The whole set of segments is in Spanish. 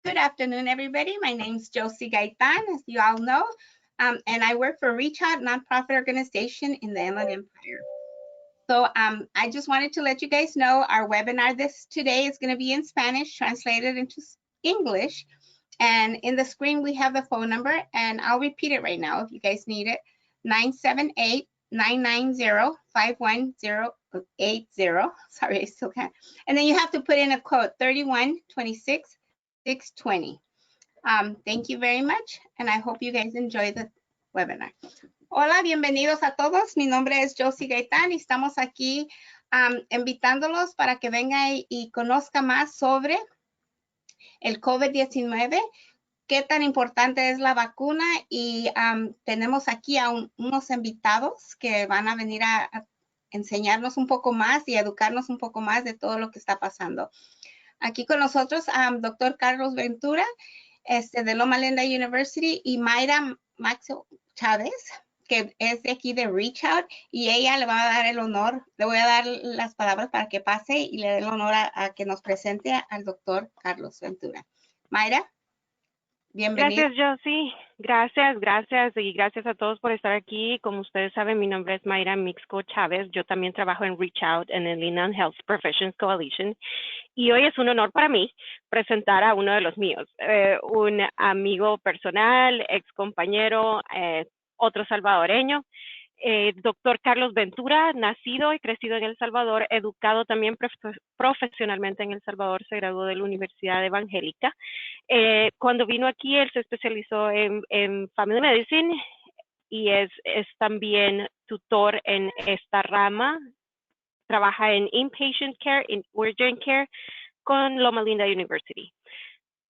Good afternoon, everybody. My name's Josie Gaitan, as you all know, and I work for Reach Out nonprofit organization in the Inland Empire. So I just wanted to let you guys know our webinar today is going to be in Spanish, translated into English. And in the screen, we have the phone number, and I'll repeat it right now if you guys need it, 978-990-51080. Sorry, I still can't. And then you have to put in a code 3126620. Thank you very much, and I hope you guys enjoy the webinar. Hola, bienvenidos a todos. Mi nombre es Josie Gaitán y estamos aquí invitándolos para que venga y conozca más sobre el COVID-19, qué tan importante es la vacuna, y tenemos aquí a unos invitados que van a venir a enseñarnos un poco más y educarnos un poco más de todo lo que está pasando. Aquí con nosotros, doctor Carlos Ventura, de Loma Linda University, y Mayra Maxo Chávez, que es de aquí de Reach Out, y ella le va a dar el honor, le voy a dar las palabras para que pase y le dé el honor a que nos presente al doctor Carlos Ventura. Mayra, bienvenida. Gracias, Josie. Gracias y gracias a todos por estar aquí. Como ustedes saben, mi nombre es Mayra Mixco Chávez. Yo también trabajo en Reach Out en el Inland Health Professions Coalition. Y hoy es un honor para mí presentar a uno de los míos, un amigo personal, ex compañero, otro salvadoreño, doctor Carlos Ventura, nacido y crecido en El Salvador, educado también profesionalmente en El Salvador, se graduó de la Universidad Evangélica. Cuando vino aquí, él se especializó en Family Medicine y es también tutor en esta rama. Trabaja en Inpatient Care, en Urgent Care con Loma Linda University.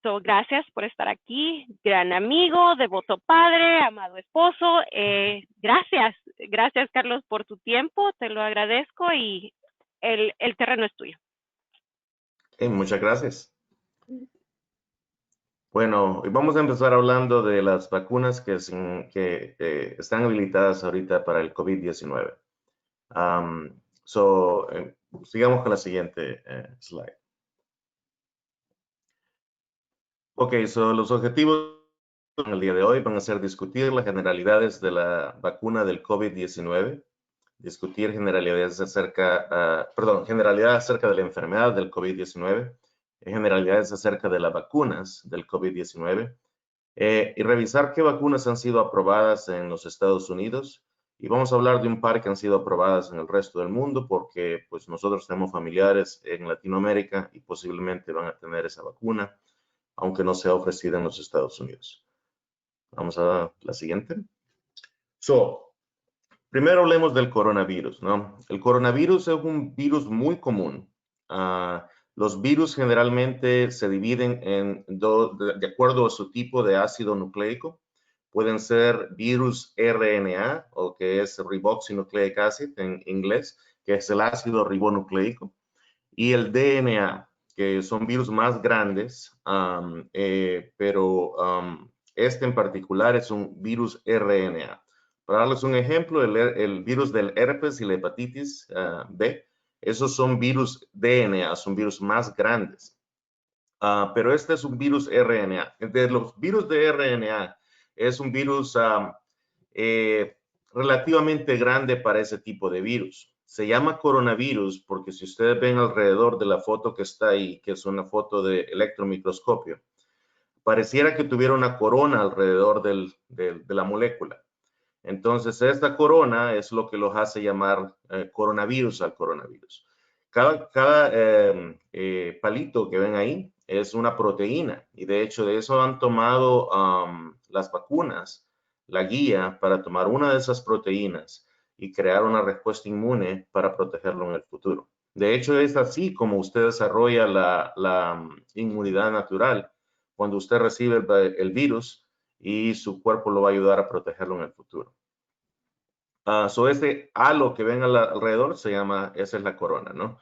So, gracias por estar aquí, gran amigo, devoto padre, amado esposo. Gracias Carlos por tu tiempo, te lo agradezco y el terreno es tuyo. Muchas gracias. Bueno, vamos a empezar hablando de las vacunas que están habilitadas ahorita para el COVID-19. Sigamos con la siguiente slide. Ok, los objetivos en el día de hoy van a ser discutir las generalidades de la vacuna del COVID-19, discutir generalidades acerca de la enfermedad del COVID-19, generalidades acerca de las vacunas del COVID-19, y revisar qué vacunas han sido aprobadas en los Estados Unidos, y vamos a hablar de un par que han sido aprobadas en el resto del mundo, porque pues nosotros tenemos familiares en Latinoamérica y posiblemente van a tener esa vacuna, aunque no sea ofrecida en los Estados Unidos. Vamos a la siguiente. Primero hablemos del coronavirus, ¿no? El coronavirus es un virus muy común. Los virus generalmente se dividen de acuerdo a su tipo de ácido nucleico. Pueden ser virus RNA, o que es riboxynucleic acid en inglés, que es el ácido ribonucleico, y el DNA, que son virus más grandes, pero este en particular es un virus RNA. Para darles un ejemplo, el virus del herpes y la hepatitis B, esos son virus DNA, son virus más grandes. Pero este es un virus RNA. De los virus de RNA, es un virus relativamente grande para ese tipo de virus. Se llama coronavirus porque si ustedes ven alrededor de la foto que está ahí, que es una foto de electromicroscopio, pareciera que tuviera una corona alrededor de la molécula. Entonces, esta corona es lo que los hace llamar coronavirus al coronavirus. Cada palito que ven ahí es una proteína, y de hecho de eso han tomado las vacunas, la guía para tomar una de esas proteínas y crear una respuesta inmune para protegerlo en el futuro. De hecho, es así como usted desarrolla la inmunidad natural, cuando usted recibe el virus y su cuerpo lo va a ayudar a protegerlo en el futuro. Este halo que ven alrededor esa es la corona, ¿no?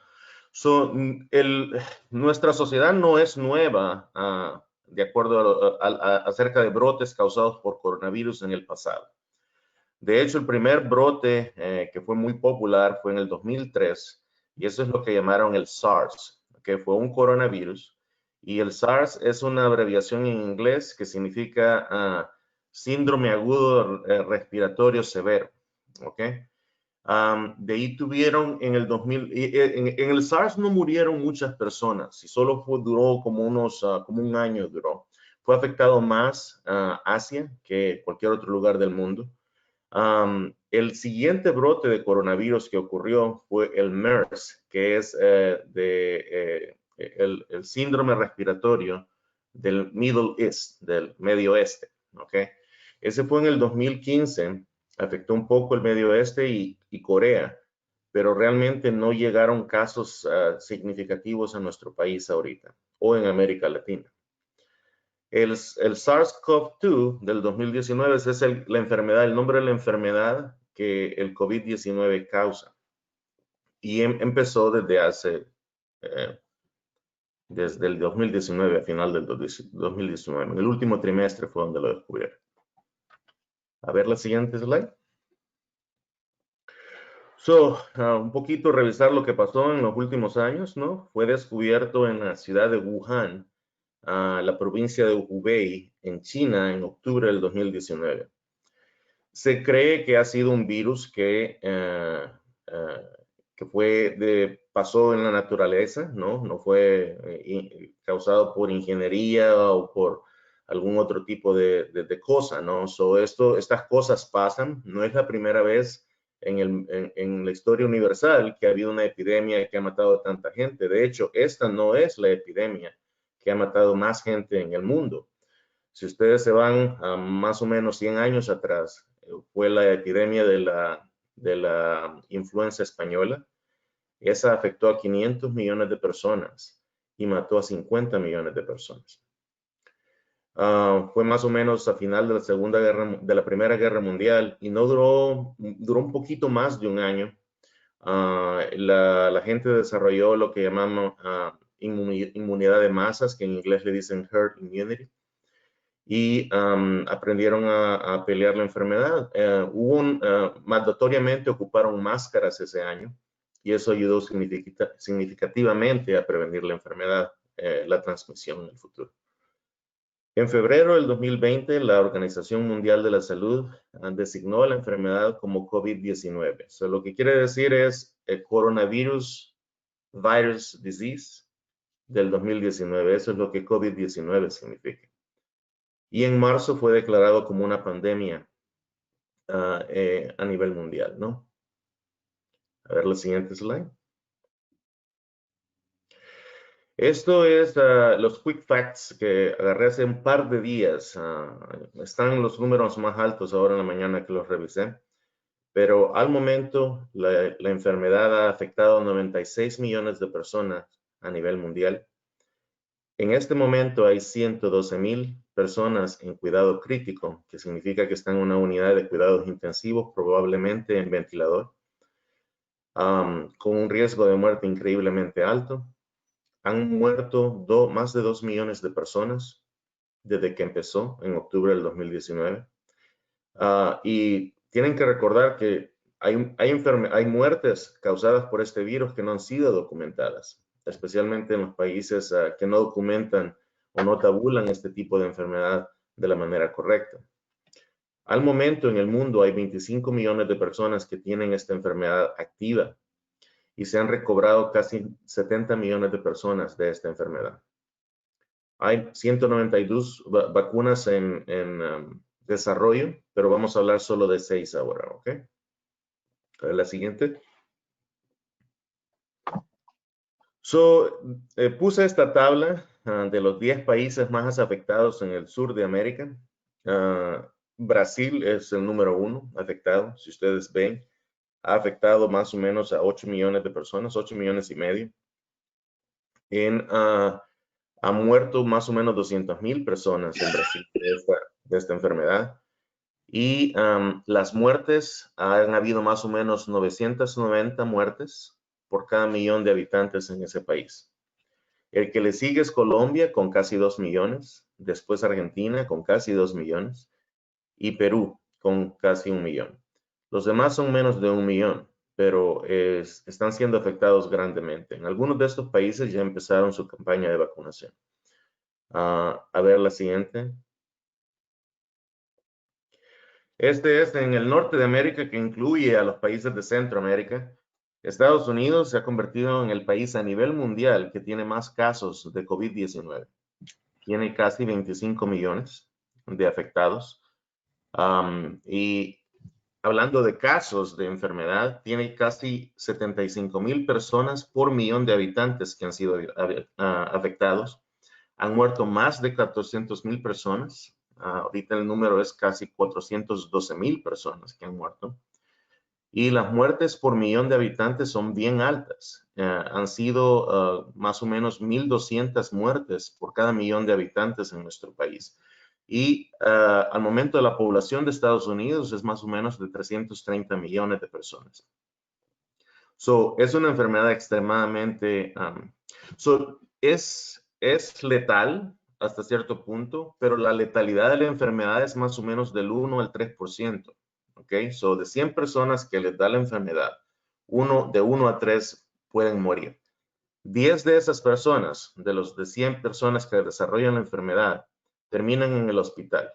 Nuestra sociedad no es nueva de acuerdo acerca de brotes causados por coronavirus en el pasado. De hecho, el primer brote que fue muy popular fue en el 2003, y eso es lo que llamaron el SARS, que fue un coronavirus, Y el SARS es una abreviación en inglés que significa síndrome agudo respiratorio severo. ¿Ok? De ahí tuvieron en el 2000, en el SARS no murieron muchas personas y solo duró como como un año duró. Fue afectado más Asia que cualquier otro lugar del mundo. El siguiente brote de coronavirus que ocurrió fue el MERS, que es el síndrome respiratorio del Middle East, del Medio Oeste. ¿Okay? Ese fue en el 2015, afectó un poco el Medio Oeste y Corea, pero realmente no llegaron casos significativos a nuestro país ahorita o en América Latina. El SARS-CoV-2 del 2019 es la enfermedad, el nombre de la enfermedad que el COVID-19 causa. Y empezó desde el 2019, a final del 2019. En el último trimestre fue donde lo descubrieron. A ver la siguiente slide. Un poquito revisar lo que pasó en los últimos años, ¿no? Fue descubierto en la ciudad de Wuhan, la provincia de Hubei, en China, en octubre del 2019. Se cree que ha sido un virus que pasó en la naturaleza, ¿no? No fue causado por ingeniería o por algún otro tipo de cosa, ¿no? Estas cosas pasan. No es la primera vez en la historia universal que ha habido una epidemia que ha matado a tanta gente. De hecho, esta no es la epidemia que ha matado más gente en el mundo. Si ustedes se van a más o menos 100 años atrás, fue la epidemia de la influenza española. Esa afectó a 500 millones de personas y mató a 50 millones de personas. Fue más o menos a final de la Primera Guerra Mundial y no duró un poquito más de un año. La gente desarrolló lo que llamamos inmunidad de masas, que en inglés le dicen herd immunity, y aprendieron a pelear la enfermedad. Mandatoriamente ocuparon máscaras ese año y eso ayudó significativamente a prevenir la enfermedad, la transmisión en el futuro. En febrero del 2020, la Organización Mundial de la Salud designó la enfermedad como COVID-19. Lo que quiere decir es el coronavirus virus disease del 2019. Eso es lo que COVID-19 significa. Y en marzo fue declarado como una pandemia a nivel mundial, ¿no? A ver la siguiente slide. Esto es los quick facts que agarré hace un par de días. Están los números más altos ahora en la mañana que los revisé. Pero al momento la enfermedad ha afectado a 96 millones de personas a nivel mundial. En este momento hay 112,000 personas en cuidado crítico, que significa que están en una unidad de cuidados intensivos, probablemente en ventilador, con un riesgo de muerte increíblemente alto. Han muerto más de 2 millones de personas desde que empezó en octubre del 2019. Y tienen que recordar que hay muertes causadas por este virus que no han sido documentadas, especialmente en los países que no documentan o no tabulan este tipo de enfermedad de la manera correcta. Al momento en el mundo hay 25 millones de personas que tienen esta enfermedad activa y se han recobrado casi 70 millones de personas de esta enfermedad. Hay 192 vacunas en desarrollo, pero vamos a hablar solo de 6 ahora, ¿ok? A ver la siguiente. Puse esta tabla de los 10 países más afectados en el sur de América. Brasil es el número 1 afectado, si ustedes ven. Ha afectado más o menos a 8 millones de personas, 8 millones y medio. Ha muerto más o menos 200,000 personas en Brasil de esta enfermedad. Y las muertes, han habido más o menos 990 muertes por cada millón de habitantes en ese país. El que le sigue es Colombia con casi 2 millones, después Argentina con casi 2 millones y Perú con casi 1 millón. Los demás son menos de 1 millón, pero están siendo afectados grandemente. En algunos de estos países ya empezaron su campaña de vacunación. A ver la siguiente. Este es en el norte de América, que incluye a los países de Centroamérica. Estados Unidos se ha convertido en el país a nivel mundial que tiene más casos de COVID-19. Tiene casi 25 millones de afectados. Y hablando de casos de enfermedad, tiene casi 75,000 personas por millón de habitantes que han sido afectados. Han muerto más de 400,000 personas. Ahorita el número es casi 412,000 personas que han muerto. Y las muertes por millón de habitantes son bien altas. Han sido más o menos 1,200 muertes por cada millón de habitantes en nuestro país. Y al momento de la población de Estados Unidos es más o menos de 330 millones de personas. Es una enfermedad extremadamente, es letal hasta cierto punto, pero la letalidad de la enfermedad es más o menos del 1 al 3%. ¿Ok? De 100 personas que les da la enfermedad, de 1 a 3 pueden morir. 10 de esas personas, de 100 personas que desarrollan la enfermedad, terminan en el hospital.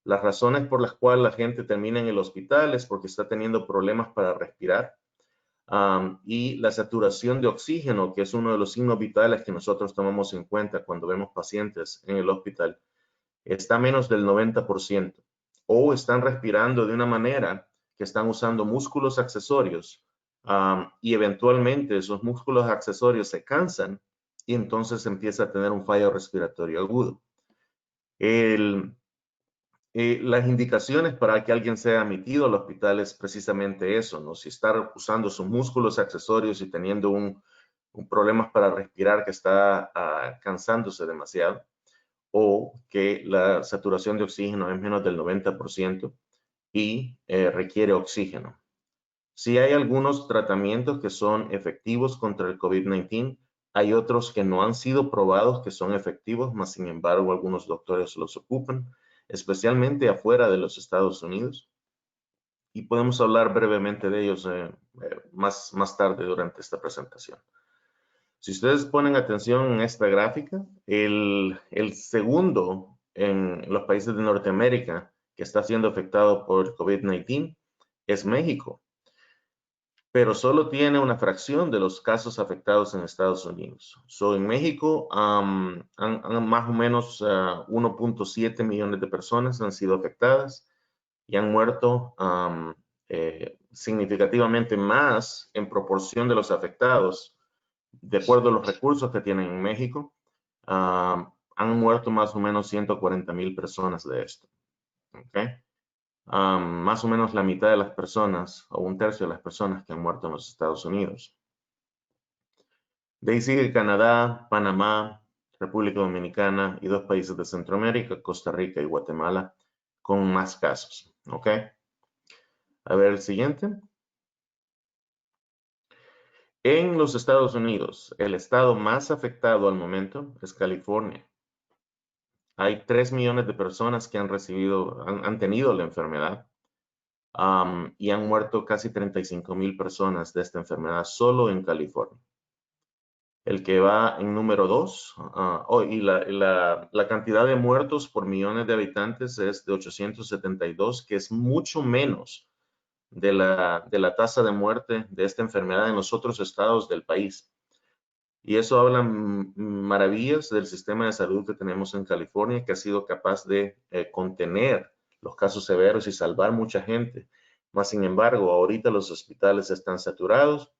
Las razones por las cuales la gente termina en el hospital es porque está teniendo problemas para respirar. Y la saturación de oxígeno, que es uno de los signos vitales que nosotros tomamos en cuenta cuando vemos pacientes en el hospital, está menos del 90%. O están respirando de una manera que están usando músculos accesorios y eventualmente esos músculos accesorios se cansan y entonces empieza a tener un fallo respiratorio agudo. Las indicaciones para que alguien sea admitido al hospital es precisamente eso, ¿no? Si está usando sus músculos accesorios y teniendo un problema para respirar que está cansándose demasiado, o que la saturación de oxígeno es menos del 90% y requiere oxígeno. Sí hay algunos tratamientos que son efectivos contra el COVID-19, hay otros que no han sido probados que son efectivos, mas sin embargo algunos doctores los ocupan, especialmente afuera de los Estados Unidos. Y podemos hablar brevemente de ellos más tarde durante esta presentación. Si ustedes ponen atención en esta gráfica, el segundo en los países de Norteamérica que está siendo afectado por COVID-19 es México, pero solo tiene una fracción de los casos afectados en Estados Unidos. En México, más o menos 1.7 millones de personas han sido afectadas y han muerto significativamente más en proporción de los afectados. De acuerdo a los recursos que tienen en México, han muerto más o menos 140,000 personas de esto. ¿Okay? Más o menos la mitad de las personas, o un tercio de las personas que han muerto en los Estados Unidos. De ahí sigue Canadá, Panamá, República Dominicana y 2 países de Centroamérica, Costa Rica y Guatemala, con más casos. ¿Ok? A ver el siguiente. En los Estados Unidos, el estado más afectado al momento es California. Hay 3 millones de personas que han tenido la enfermedad y han muerto casi 35,000 personas de esta enfermedad solo en California. El que va en número 2, y la cantidad de muertos por millones de habitantes es de 872, que es mucho menos de la tasa de muerte de esta enfermedad en los otros estados del país. Y eso habla maravillas del sistema de salud que tenemos en California, que ha sido capaz de contener los casos severos y salvar mucha gente. Mas, sin embargo, ahorita los hospitales están saturados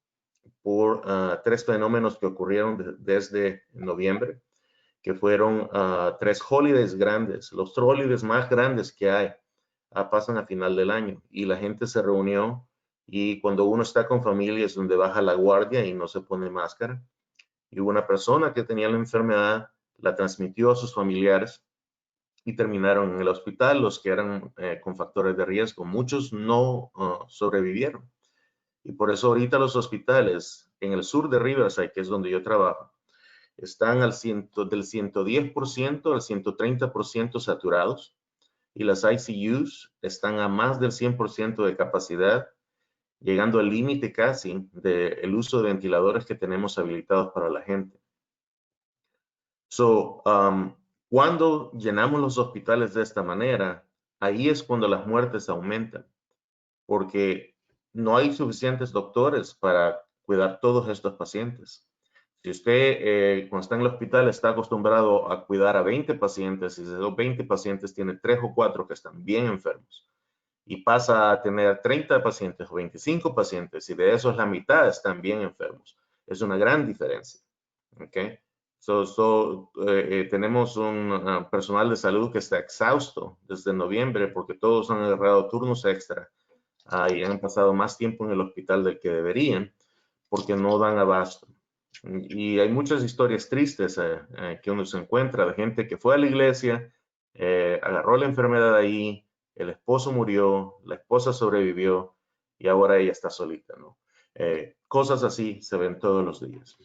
por 3 fenómenos que ocurrieron desde noviembre, que fueron 3 holidays grandes. Los holidays más grandes que hay pasan a final del año y la gente se reunió, y cuando uno está con familia es donde baja la guardia y no se pone máscara. Y una persona que tenía la enfermedad la transmitió a sus familiares y terminaron en el hospital. Los que eran con factores de riesgo, muchos no sobrevivieron. Y por eso ahorita los hospitales en el sur de Riverside, que es donde yo trabajo, están del 110% al 130% saturados, y las ICUs están a más del 100% de capacidad, llegando al límite casi del uso de ventiladores que tenemos habilitados para la gente. Cuando llenamos los hospitales de esta manera, ahí es cuando las muertes aumentan, porque no hay suficientes doctores para cuidar todos estos pacientes. Si usted cuando está en el hospital está acostumbrado a cuidar a 20 pacientes y de esos 20 pacientes tiene 3 o 4 que están bien enfermos y pasa a tener 30 pacientes o 25 pacientes y de esos la mitad están bien enfermos, es una gran diferencia. ¿Okay? Tenemos un personal de salud que está exhausto desde noviembre porque todos han agarrado turnos extra y han pasado más tiempo en el hospital del que deberían porque no dan abasto. Y hay muchas historias tristes que uno se encuentra de gente que fue a la iglesia, agarró la enfermedad ahí, el esposo murió, la esposa sobrevivió y ahora ella está solita, ¿no? Cosas así se ven todos los días.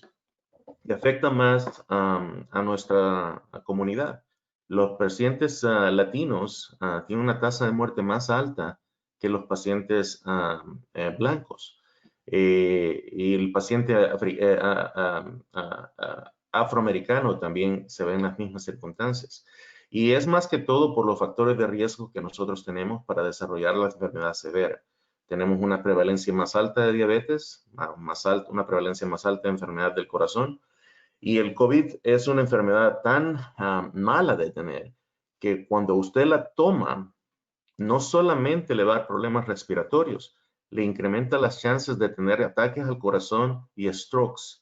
Y afecta más a nuestra comunidad. Los pacientes latinos tienen una tasa de muerte más alta que los pacientes blancos. Y el paciente afroamericano también se ve en las mismas circunstancias. Y es más que todo por los factores de riesgo que nosotros tenemos para desarrollar la enfermedad severa. Tenemos una prevalencia más alta de diabetes, una prevalencia más alta de enfermedad del corazón. Y el COVID es una enfermedad tan mala de tener que cuando usted la toma, no solamente le va a dar problemas respiratorios, le incrementa las chances de tener ataques al corazón y strokes,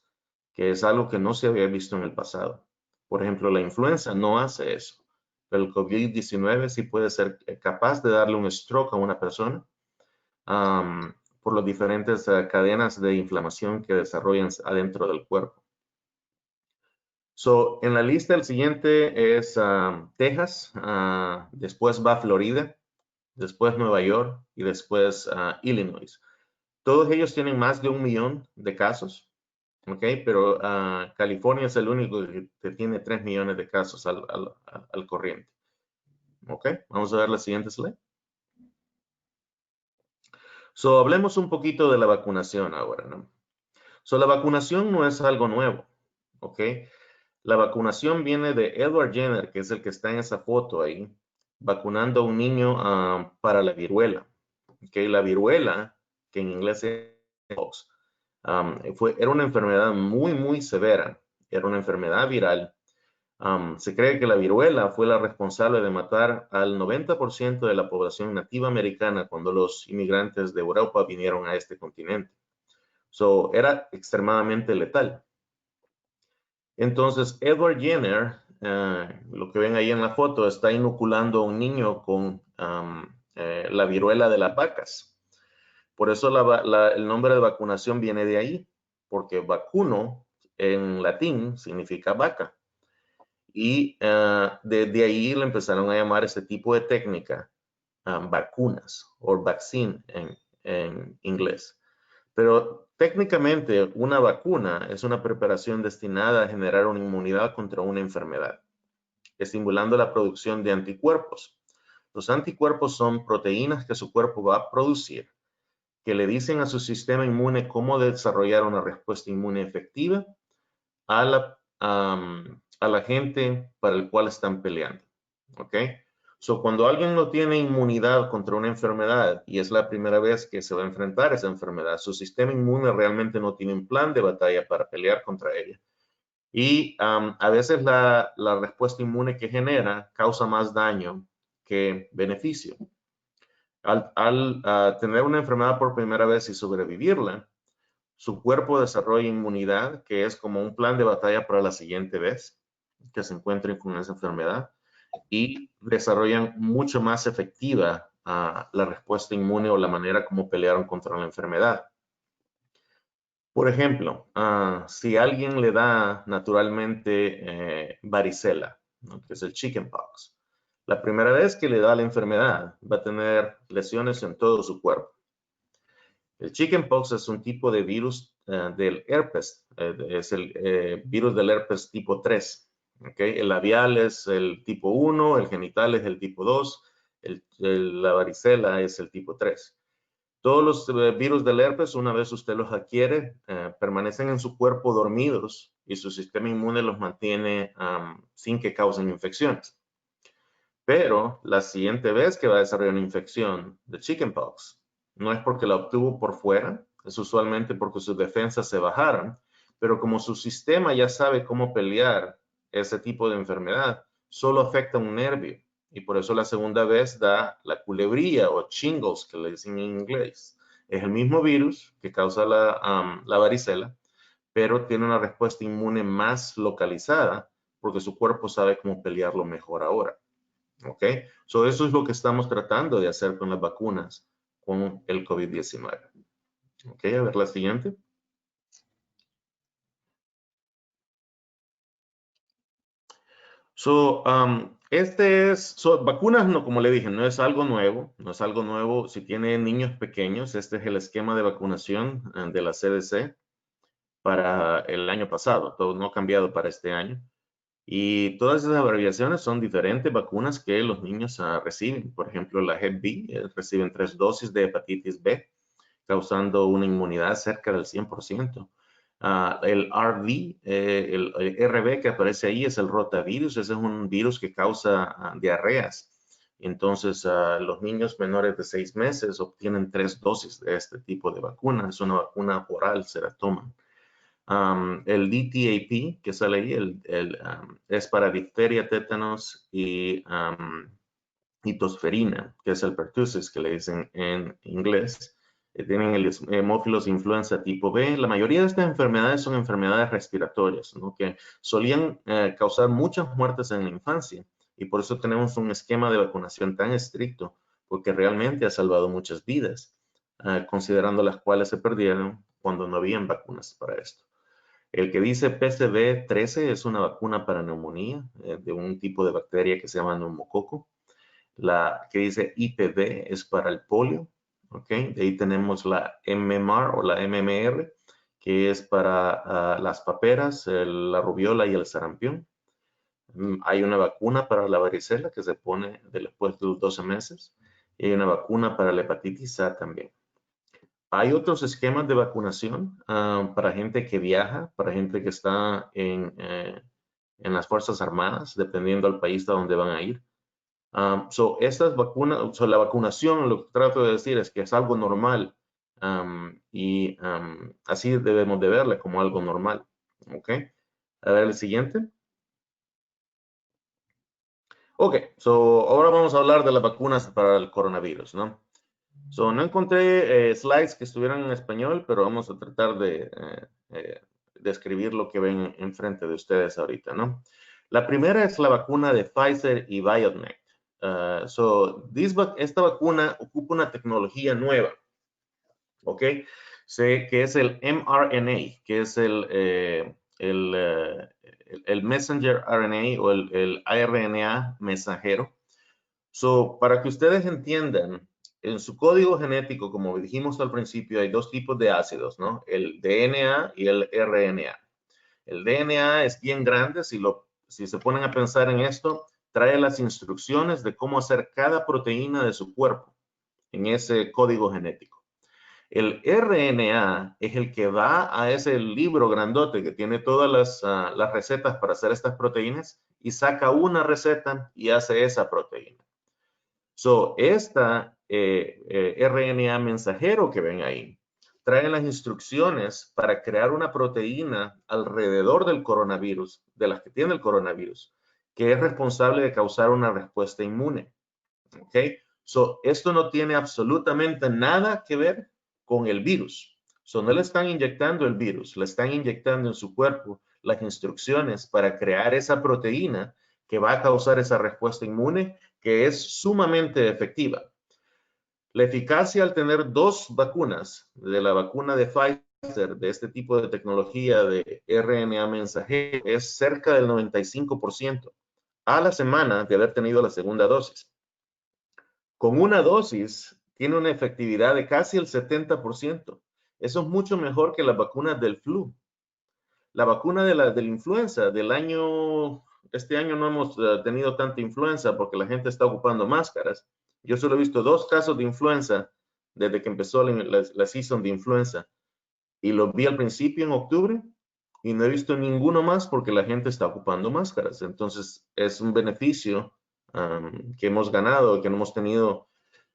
que es algo que no se había visto en el pasado. Por ejemplo, la influenza no hace eso, pero el COVID-19 sí puede ser capaz de darle un stroke a una persona por las diferentes cadenas de inflamación que desarrollan adentro del cuerpo. En la lista el siguiente es Texas, después va Florida, después Nueva York y después Illinois. Todos ellos tienen más de 1 millón de casos, ¿ok? Pero California es el único que tiene 3 millones de casos al corriente. ¿Ok? Vamos a ver la siguiente slide. Hablemos un poquito de la vacunación ahora, ¿no? La vacunación no es algo nuevo, ¿ok? La vacunación viene de Edward Jenner, que es el que está en esa foto ahí, vacunando a un niño para la viruela. ¿Okay? La viruela, que en inglés es pox, era una enfermedad muy severa. Era una enfermedad viral. Se cree que la viruela fue la responsable de matar al 90% de la población nativa americana cuando los inmigrantes de Europa vinieron a este continente. Era extremadamente letal. Entonces, Edward Jenner, lo que ven ahí en la foto, está inoculando a un niño con la viruela de las vacas. Por eso el nombre de vacunación viene de ahí, porque vacuno en latín significa vaca. Y de ahí le empezaron a llamar ese tipo de técnica vacunas o vaccine en inglés. Pero técnicamente una vacuna es una preparación destinada a generar una inmunidad contra una enfermedad, estimulando la producción de anticuerpos. Los anticuerpos son proteínas que su cuerpo va a producir, que le dicen a su sistema inmune cómo desarrollar una respuesta inmune efectiva a la gente para el cual están peleando. ¿Ok? Cuando alguien no tiene inmunidad contra una enfermedad y es la primera vez que se va a enfrentar a esa enfermedad, su sistema inmune realmente no tiene un plan de batalla para pelear contra ella. Y a veces la respuesta inmune que genera causa más daño que beneficio. Al tener una enfermedad por primera vez y sobrevivirla, su cuerpo desarrolla inmunidad, que es como un plan de batalla para la siguiente vez que se encuentren con esa enfermedad, y desarrollan mucho más efectiva la respuesta inmune o la manera como pelearon contra la enfermedad. Por ejemplo, si alguien le da naturalmente varicela, ¿no? Que es el chickenpox, la primera vez que le da la enfermedad va a tener lesiones en todo su cuerpo. El chickenpox es un tipo de virus del herpes, es el virus del herpes tipo 3. ¿Okay? El labial es el tipo 1, el genital es el tipo 2, la varicela es el tipo 3. Todos los virus del herpes, una vez usted los adquiere, permanecen en su cuerpo dormidos y su sistema inmune los mantiene sin que causen infecciones. Pero la siguiente vez que va a desarrollar una infección de chickenpox, no es porque la obtuvo por fuera, es usualmente porque sus defensas se bajaron, pero como su sistema ya sabe cómo pelear ese tipo de enfermedad, solo afecta un nervio. Y por eso la segunda vez da la culebría o shingles, que le dicen en inglés. Es el mismo virus que causa la varicela, pero tiene una respuesta inmune más localizada porque su cuerpo sabe cómo pelearlo mejor ahora. ¿Ok? So, eso es lo que estamos tratando de hacer con las vacunas con el COVID-19. ¿Ok? A ver la siguiente. Vacunas, no, como le dije, no es algo nuevo, no es algo nuevo. Si tiene niños pequeños, este es el esquema de vacunación de la CDC para el año pasado, todo no ha cambiado para este año. Y todas esas abreviaciones son diferentes vacunas que los niños reciben. Por ejemplo, la Hep B, reciben 3 dosis de hepatitis B, causando una inmunidad cerca del 100%. El RV, el RV que aparece ahí es el rotavirus, ese es un virus que causa diarreas. Entonces, los niños menores de 6 meses obtienen 3 dosis de este tipo de vacuna. Es una vacuna oral, se la toman. El DTaP que sale ahí es para difteria, tétanos y tosferina, que es el pertussis que le dicen en inglés. Tienen el hemófilos influenza tipo B. La mayoría de estas enfermedades son enfermedades respiratorias, ¿no? Que solían causar muchas muertes en la infancia y por eso tenemos un esquema de vacunación tan estricto, porque realmente ha salvado muchas vidas, considerando las cuales se perdieron cuando no habían vacunas para esto. El que dice PCV13 es una vacuna para neumonía de un tipo de bacteria que se llama neumococo. La que dice IPV es para el polio. ¿Ok? De ahí tenemos la MMR o la MMR, que es para las paperas, la rubiola y el sarampión. Hay una vacuna para la varicela que se pone después de los 12 meses. Y hay una vacuna para la hepatitis A también. Hay otros esquemas de vacunación para gente que viaja, para gente que está en las Fuerzas Armadas, dependiendo del país a donde van a ir. Estas vacunas, la vacunación, lo que trato de decir es que es algo normal y así debemos de verla como algo normal. ¿Ok? A ver el siguiente. Ok, ahora vamos a hablar de las vacunas para el coronavirus, ¿no? No encontré slides que estuvieran en español, pero vamos a tratar de describir lo que ven enfrente de ustedes ahorita, ¿no? La primera es la vacuna de Pfizer y BioNTech. Esta vacuna ocupa una tecnología nueva, ¿ok? Que es el mRNA, que es el messenger RNA o el RNA mensajero. Para que ustedes entiendan, en su código genético, como dijimos al principio, hay dos tipos de ácidos, ¿no? El DNA y el RNA. El DNA es bien grande, si se ponen a pensar en esto, trae las instrucciones de cómo hacer cada proteína de su cuerpo en ese código genético. El RNA es el que va a ese libro grandote que tiene todas las recetas para hacer estas proteínas y saca una receta y hace esa proteína. Esta RNA mensajero que ven ahí trae las instrucciones para crear una proteína alrededor del coronavirus, de las que tiene el coronavirus, que es responsable de causar una respuesta inmune. ¿Ok? Esto no tiene absolutamente nada que ver con el virus. No le están inyectando el virus, le están inyectando en su cuerpo las instrucciones para crear esa proteína que va a causar esa respuesta inmune que es sumamente efectiva. La eficacia al tener dos vacunas, de la vacuna de Pfizer, de este tipo de tecnología de RNA mensajero, es cerca del 95% a la semana de haber tenido la segunda dosis. Con una dosis tiene una efectividad de casi el 70%. Eso es mucho mejor que las vacunas del flu. La vacuna de la influenza del año, este año no hemos tenido tanta influenza porque la gente está ocupando máscaras. Yo solo he visto 2 casos de influenza desde que empezó la season de influenza. Y los vi al principio en octubre y no he visto ninguno más porque la gente está ocupando máscaras. Entonces, es un beneficio que hemos ganado, que no hemos tenido.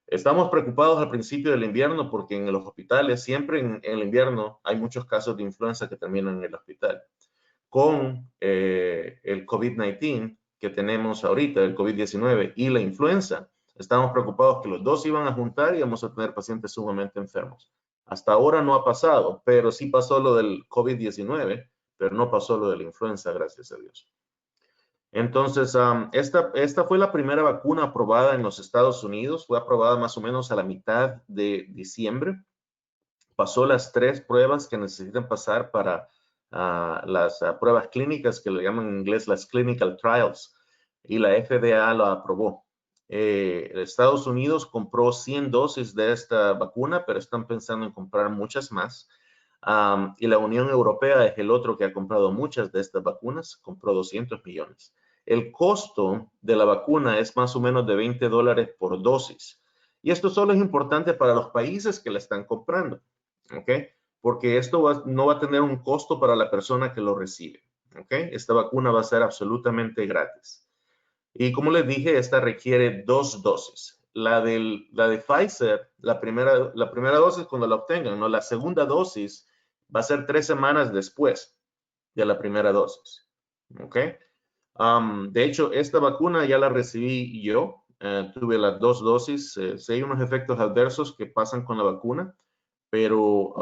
Estamos preocupados al principio del invierno porque en los hospitales, siempre en el invierno, hay muchos casos de influenza que terminan en el hospital. Con el COVID-19 que tenemos ahorita, el COVID-19 y la influenza, estamos preocupados que los dos iban a juntar y vamos a tener pacientes sumamente enfermos. Hasta ahora no ha pasado, pero sí pasó lo del COVID-19, pero no pasó lo de la influenza, gracias a Dios. Entonces, esta fue la primera vacuna aprobada en los Estados Unidos. Fue aprobada más o menos a la mitad de diciembre. Pasó las 3 pruebas que necesitan pasar para las pruebas clínicas, que le llaman en inglés las clinical trials, y la FDA lo aprobó. Estados Unidos compró 100 dosis de esta vacuna, pero están pensando en comprar muchas más. Y la Unión Europea es el otro que ha comprado muchas de estas vacunas, compró 200 millones. El costo de la vacuna es más o menos de $20 por dosis. Y esto solo es importante para los países que la están comprando, ¿ok? Porque esto no va a tener un costo para la persona que lo recibe, ¿ok? Esta vacuna va a ser absolutamente gratis. Y como les dije, esta requiere 2 dosis. La de Pfizer, la primera dosis cuando la obtengan, ¿no? La segunda dosis va a ser 3 semanas después de la primera dosis, ¿ok? De hecho, esta vacuna ya la recibí yo. Tuve las 2 dosis. Sí hay unos efectos adversos que pasan con la vacuna, pero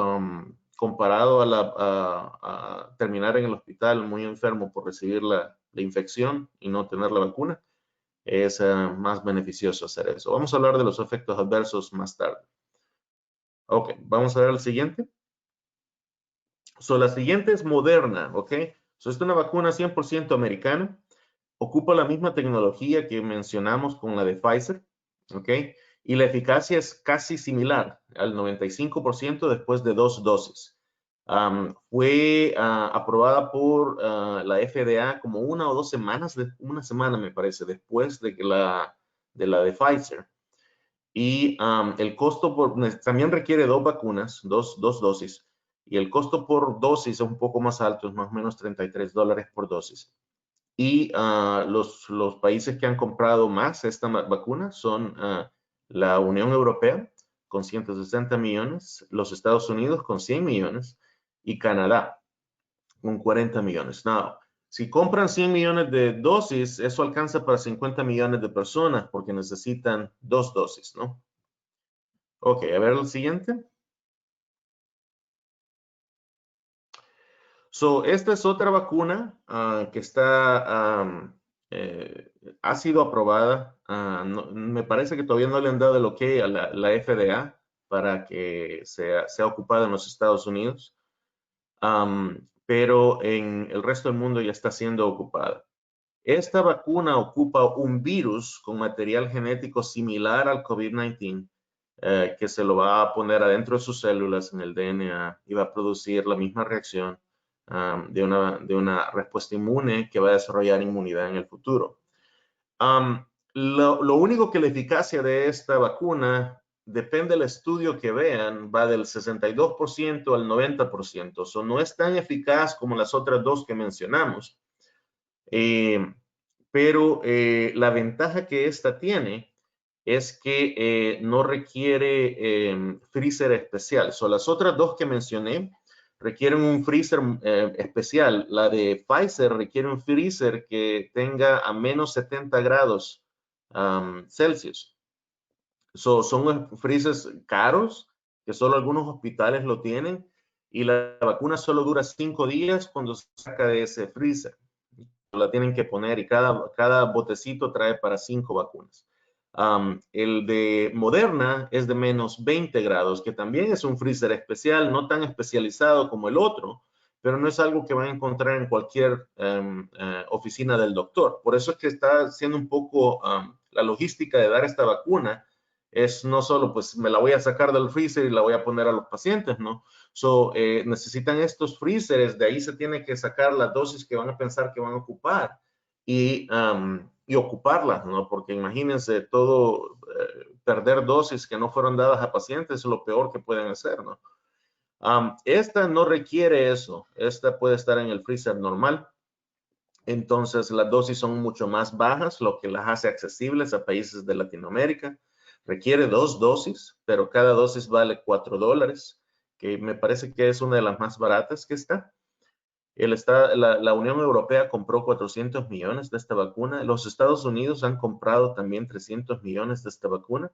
comparado a terminar en el hospital muy enfermo por recibir la infección y no tener la vacuna, es más beneficioso hacer eso. Vamos a hablar de los efectos adversos más tarde. Ok, vamos a ver el siguiente. La siguiente es Moderna, ok. Esta es una vacuna 100% americana. Ocupa la misma tecnología que mencionamos con la de Pfizer, ok. Y la eficacia es casi similar, al 95% después de 2 dosis. Fue aprobada por la FDA como 1 o 2 semanas, una semana me parece, después de la de Pfizer. Y el costo también requiere 2 vacunas, dos dosis, y el costo por dosis es un poco más alto, es más o menos $33 por dosis. Y los países que han comprado más esta vacuna son la Unión Europea con 160 millones, los Estados Unidos con 100 millones y Canadá con 40 millones. Now, si compran 100 millones de dosis, eso alcanza para 50 millones de personas porque necesitan 2 dosis, ¿no? Ok, a ver el siguiente. Esta es otra vacuna que ha sido aprobada. Me parece que todavía no le han dado el ok a la FDA para que sea ocupada en los Estados Unidos, pero en el resto del mundo ya está siendo ocupada. Esta vacuna ocupa un virus con material genético similar al COVID-19 que se lo va a poner adentro de sus células en el DNA y va a producir la misma reacción de una respuesta inmune que va a desarrollar inmunidad en el futuro. Lo único que la eficacia de esta vacuna, depende del estudio que vean, va del 62% al 90%. No es tan eficaz como las otras dos que mencionamos. Pero la ventaja que esta tiene es que no requiere freezer especial. Las otras dos que mencioné requieren un freezer especial. La de Pfizer requiere un freezer que tenga a menos 70 grados Celsius. Son freezers caros, que solo algunos hospitales lo tienen, y la vacuna solo dura 5 días cuando se saca de ese freezer. La tienen que poner y cada botecito trae para 5 vacunas. El de Moderna es de menos 20 grados, que también es un freezer especial, no tan especializado como el otro, pero no es algo que van a encontrar en cualquier oficina del doctor. Por eso es que está siendo un poco la logística de dar esta vacuna. Es no solo, pues, me la voy a sacar del freezer y la voy a poner a los pacientes, ¿no? Necesitan estos freezers, de ahí se tiene que sacar las dosis que van a pensar que van a ocupar y ocuparlas, ¿no? Porque imagínense perder dosis que no fueron dadas a pacientes es lo peor que pueden hacer, ¿no? Esta no requiere eso. Esta puede estar en el freezer normal. Entonces, las dosis son mucho más bajas, lo que las hace accesibles a países de Latinoamérica. Requiere 2 dosis, pero cada dosis vale $4, que me parece que es una de las más baratas que está. La Unión Europea compró 400 millones de esta vacuna. Los Estados Unidos han comprado también 300 millones de esta vacuna.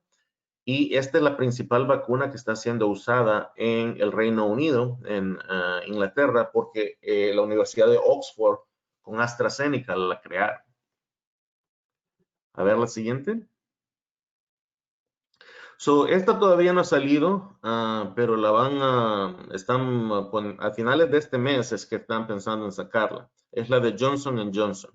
Y esta es la principal vacuna que está siendo usada en el Reino Unido, en Inglaterra, porque la Universidad de Oxford con AstraZeneca la crearon. A ver la siguiente. Esta todavía no ha salido, pero la están a finales de este mes es que están pensando en sacarla. Es la de Johnson & Johnson.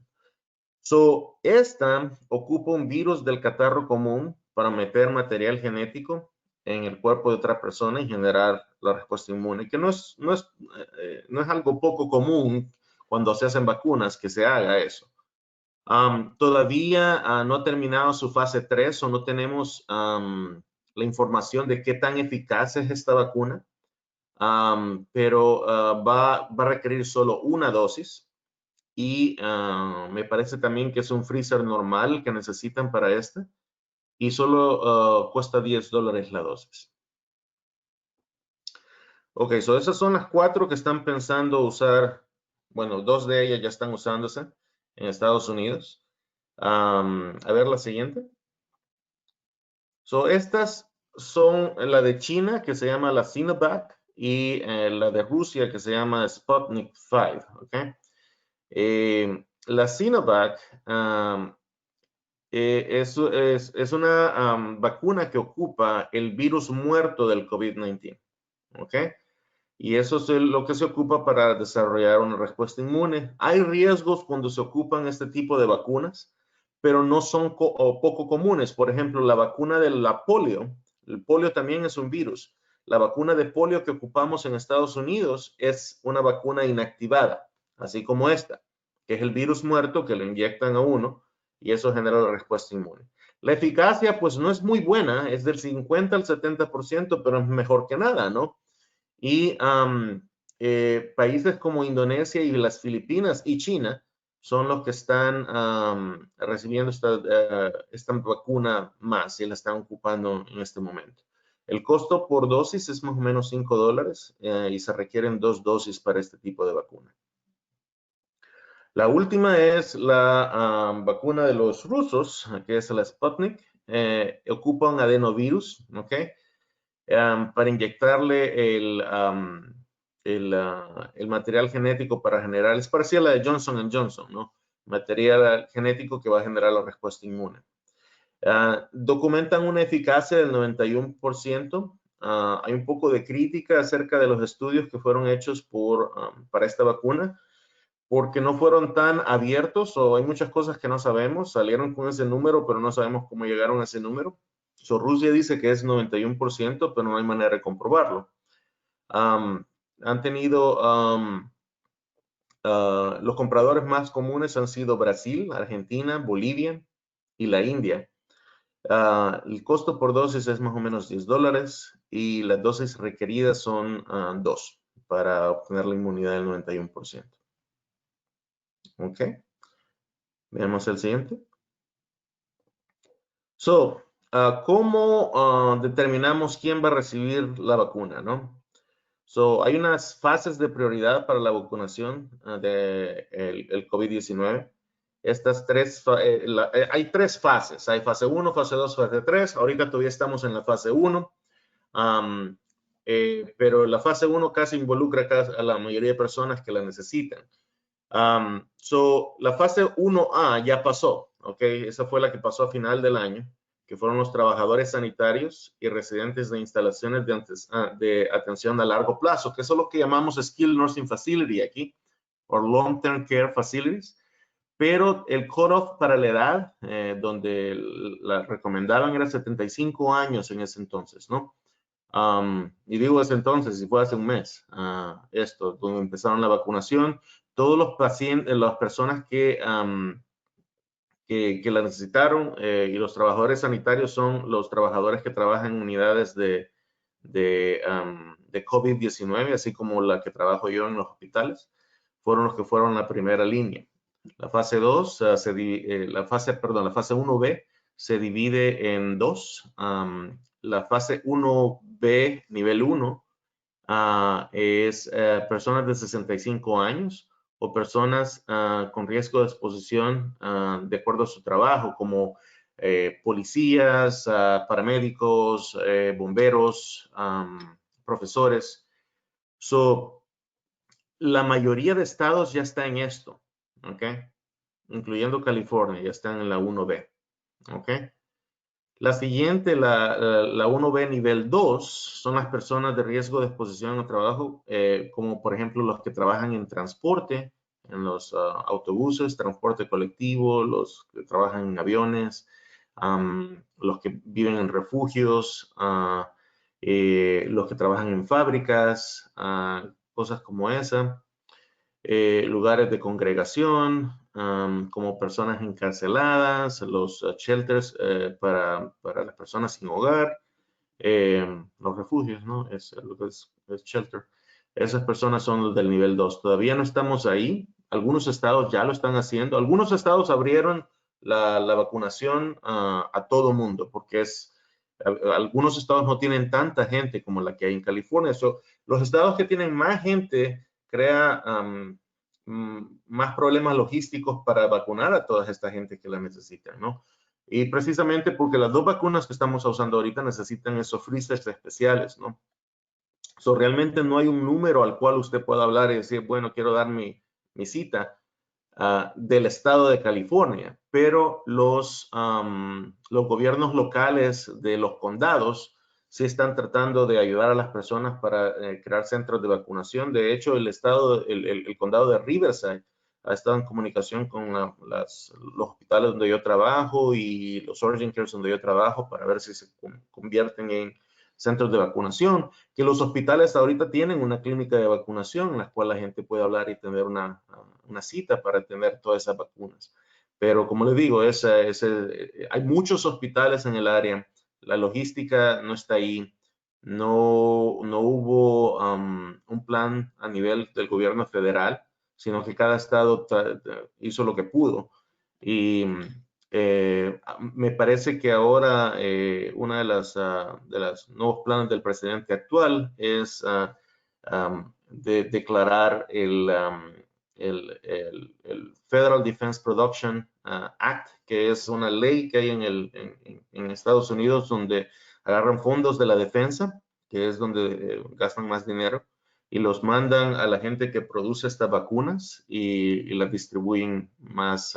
Esta ocupa un virus del catarro común para meter material genético en el cuerpo de otra persona y generar la respuesta inmune, que no es algo poco común cuando se hacen vacunas que se haga eso. Todavía no ha terminado su fase 3 o no tenemos la información de qué tan eficaz es esta vacuna, pero va a requerir solo una dosis. Y me parece también que es un freezer normal que necesitan para esta. Y solo cuesta $10 la dosis. Ok, esas son las 4 que están pensando usar. Bueno, 2 de ellas ya están usándose en Estados Unidos. A ver la siguiente. Estas son la de China, que se llama la Sinovac, y la de Rusia, que se llama Sputnik 5. Okay. La Sinovac es una vacuna que ocupa el virus muerto del COVID-19. ¿Ok? Y eso es lo que se ocupa para desarrollar una respuesta inmune. Hay riesgos cuando se ocupan este tipo de vacunas, pero no son poco comunes. Por ejemplo, la vacuna de la polio. El polio también es un virus. La vacuna de polio que ocupamos en Estados Unidos es una vacuna inactivada, así como esta, que es el virus muerto que lo inyectan a uno y eso genera la respuesta inmune. La eficacia, pues, no es muy buena, es del 50 al 70%, pero es mejor que nada, ¿no? Y países como Indonesia y las Filipinas y China son los que están recibiendo esta vacuna más y la están ocupando en este momento. El costo por dosis es más o menos $5 y se requieren 2 dosis para este tipo de vacuna. La última es la vacuna de los rusos, que es la Sputnik. Ocupa un adenovirus, ¿ok? Para inyectarle el material genético para generar, es parecida a la de Johnson & Johnson, ¿no? Material genético que va a generar la respuesta inmune. Documentan una eficacia del 91%. Hay un poco de crítica acerca de los estudios que fueron hechos para esta vacuna, porque no fueron tan abiertos o hay muchas cosas que no sabemos. Salieron con ese número, pero no sabemos cómo llegaron a ese número. Rusia dice que es 91%, pero no hay manera de comprobarlo. Han tenido, los compradores más comunes han sido Brasil, Argentina, Bolivia y la India. El costo por dosis es más o menos $10 y las dosis requeridas son 2 para obtener la inmunidad del 91%. Ok. Veamos el siguiente. ¿Cómo determinamos quién va a recibir la vacuna, no? Hay unas fases de prioridad para la vacunación del COVID-19. Hay 3 fases. Hay fase 1, fase 2, fase 3. Ahorita todavía estamos en la fase 1. Pero la fase 1 casi involucra a la mayoría de personas que la necesitan. La fase 1A ya pasó, ¿ok? Esa fue la que pasó a final del año, que fueron los trabajadores sanitarios y residentes de instalaciones de atención a largo plazo, que eso es lo que llamamos Skilled Nursing Facility aquí, o Long Term Care Facilities. Pero el cutoff para la edad, donde la recomendaban era 75 años en ese entonces, ¿no? Y digo ese entonces, si fue hace un mes, donde empezaron la vacunación, todos los pacientes, las personas que que la necesitaron, y los trabajadores sanitarios son los trabajadores que trabajan en unidades de COVID-19, así como la que trabajo yo en los hospitales, fueron los que fueron la primera línea. La fase 2, la fase 1B se divide en dos. La fase 1B, nivel 1, es personas de 65 años o personas con riesgo de exposición de acuerdo a su trabajo, como policías, paramédicos, bomberos, profesores. La mayoría de estados ya está en esto, ¿ok? Incluyendo California, ya están en la 1B, ¿ok? La siguiente, la 1B nivel 2, son las personas de riesgo de exposición al trabajo, como por ejemplo los que trabajan en transporte, en los autobuses, transporte colectivo, los que trabajan en aviones, los que viven en refugios, los que trabajan en fábricas, cosas como esa. Lugares de congregación, como personas encarceladas, los shelters para las personas sin hogar, los refugios, ¿no? Es lo que es shelter. Esas personas son los del nivel 2. Todavía no estamos ahí. Algunos estados ya lo están haciendo. Algunos estados abrieron la vacunación a todo mundo, porque algunos estados no tienen tanta gente como la que hay en California. Los estados que tienen más gente crea más problemas logísticos para vacunar a toda esta gente que la necesitan, ¿no? Y precisamente porque las dos vacunas que estamos usando ahorita necesitan esos freezers especiales, ¿no? Realmente no hay un número al cual usted pueda hablar y decir, bueno, quiero dar mi cita del estado de California, pero los gobiernos locales de los condados sí están tratando de ayudar a las personas para crear centros de vacunación. De hecho, el condado de Riverside ha estado en comunicación con los hospitales donde yo trabajo y los urgent cares donde yo trabajo para ver si se convierten en centros de vacunación, que los hospitales ahorita tienen una clínica de vacunación en la cual la gente puede hablar y tener una cita para tener todas esas vacunas. Pero como les digo, hay muchos hospitales en el área, la logística no está ahí, no hubo un plan a nivel del gobierno federal, sino que cada estado hizo lo que pudo. Y me parece que ahora una de los nuevos planes del presidente actual es de declarar el Federal Defense Production Act, que es una ley que hay en Estados Unidos donde agarran fondos de la defensa, que es donde gastan más dinero, y los mandan a la gente que produce estas vacunas y las distribuyen más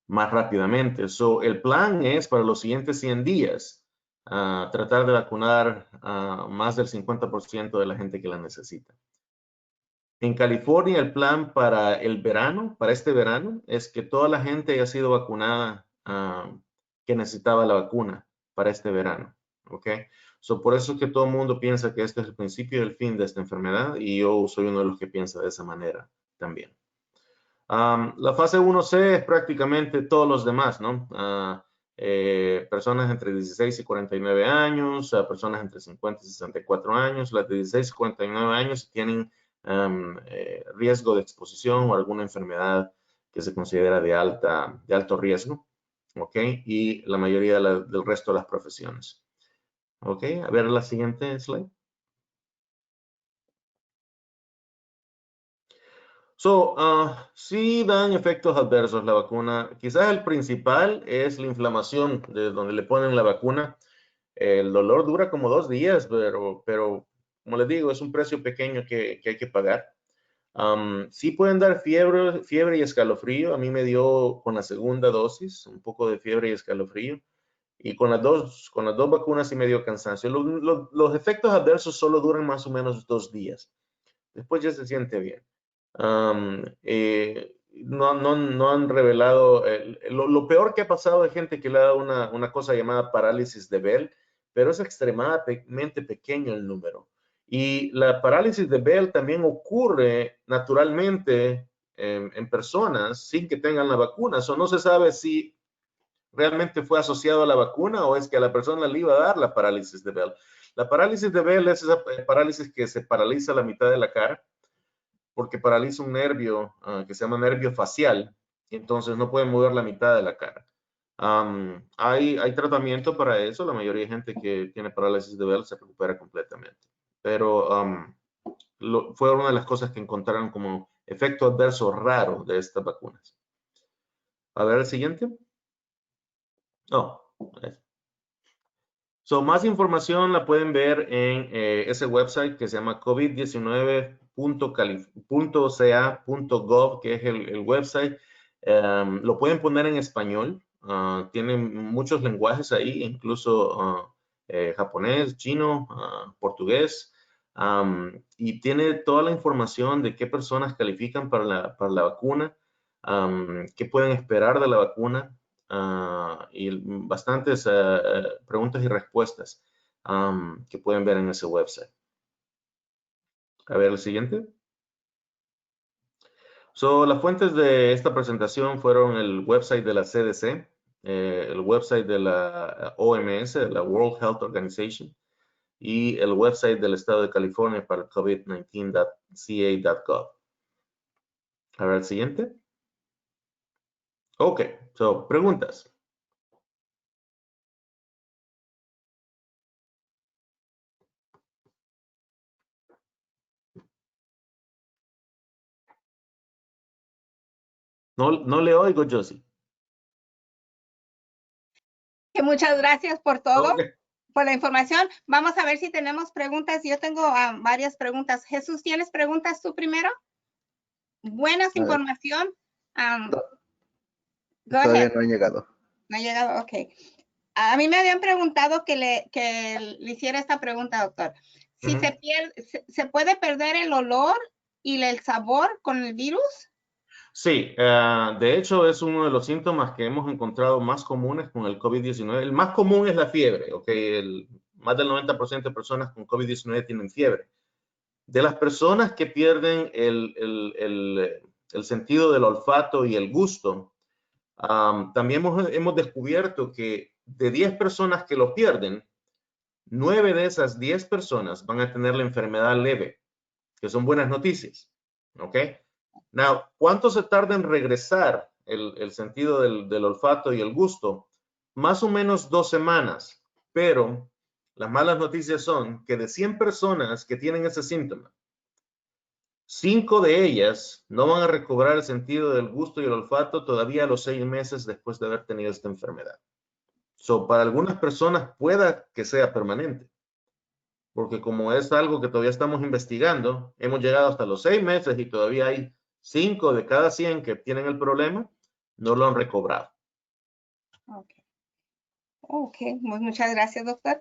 rápidamente. El plan es para los siguientes 100 días tratar de vacunar más del 50% de la gente que la necesita. En California, el plan para este verano, es que toda la gente haya sido vacunada que necesitaba la vacuna para este verano. ¿Ok? Por eso es que todo el mundo piensa que este es el principio y el fin de esta enfermedad, y yo soy uno de los que piensa de esa manera también. La fase 1C es prácticamente todos los demás, ¿no? Personas entre 16 y 49 años, personas entre 50 y 64 años. Las de 16 y 49 años tienen riesgo de exposición o alguna enfermedad que se considera de alto riesgo, ¿ok? Y la mayoría del resto de las profesiones. ¿Ok? A ver la siguiente slide. Sí dan efectos adversos la vacuna. Quizás el principal es la inflamación de donde le ponen la vacuna. El dolor dura como 2 días, pero como les digo, es un precio pequeño que hay que pagar. Sí pueden dar fiebre y escalofrío. A mí me dio con la segunda dosis un poco de fiebre y escalofrío. Y con las dos vacunas sí me dio cansancio. Los efectos adversos solo duran más o menos 2 días. Después ya se siente bien. No han revelado lo peor que ha pasado de gente que le ha dado una cosa llamada parálisis de Bell, pero es extremadamente pequeño el número. Y la parálisis de Bell también ocurre naturalmente en personas sin que tengan la vacuna. Eso no se sabe si realmente fue asociado a la vacuna o es que a la persona le iba a dar la parálisis de Bell. La parálisis de Bell es esa parálisis que se paraliza la mitad de la cara porque paraliza un nervio que se llama nervio facial y entonces no pueden mover la mitad de la cara. Hay tratamiento para eso. La mayoría de gente que tiene parálisis de Bell se recupera completamente. Pero fue una de las cosas que encontraron como efecto adverso raro de estas vacunas. A ver el siguiente. Más información la pueden ver en ese website que se llama covid19.ca.gov, que es el website. Lo pueden poner en español. Tienen muchos lenguajes ahí, incluso japonés, chino, portugués. Y tiene toda la información de qué personas califican para la vacuna, qué pueden esperar de la vacuna. Y bastantes preguntas y respuestas que pueden ver en ese website. A ver el siguiente. Las fuentes de esta presentación fueron el website de la CDC, el website de la OMS, de la World Health Organization, y el website del estado de California para el covid19.ca.gov. A ver el siguiente. Ok, preguntas. No le oigo, Josie. Que muchas gracias por todo, Okay. por la información. Vamos a ver si tenemos preguntas. Yo tengo varias preguntas. Jesús, ¿tienes preguntas tú primero? Buenas información. Todavía no han llegado. No ha llegado, ok. A mí me habían preguntado que le hiciera esta pregunta, doctor. Si ¿se puede perder el olor y el sabor con el virus? Sí, de hecho es uno de los síntomas que hemos encontrado más comunes con el COVID-19. El más común es la fiebre, ¿ok? Más del 90% de personas con COVID-19 tienen fiebre. De las personas que pierden el sentido del olfato y el gusto, también hemos descubierto que de 10 personas que lo pierden, 9 de esas 10 personas van a tener la enfermedad leve, que son buenas noticias, ¿ok? Now, ¿cuánto se tarda en regresar el sentido del olfato y el gusto? Más o menos 2 semanas, pero las malas noticias son que de 100 personas que tienen ese síntoma, 5 de ellas no van a recobrar el sentido del gusto y el olfato todavía a los 6 meses después de haber tenido esta enfermedad. Para algunas personas pueda que sea permanente, porque como es algo que todavía estamos investigando, hemos llegado hasta los 6 meses y todavía hay 5 de cada 100 que tienen el problema, no lo han recobrado. Ok, muchas gracias, doctor.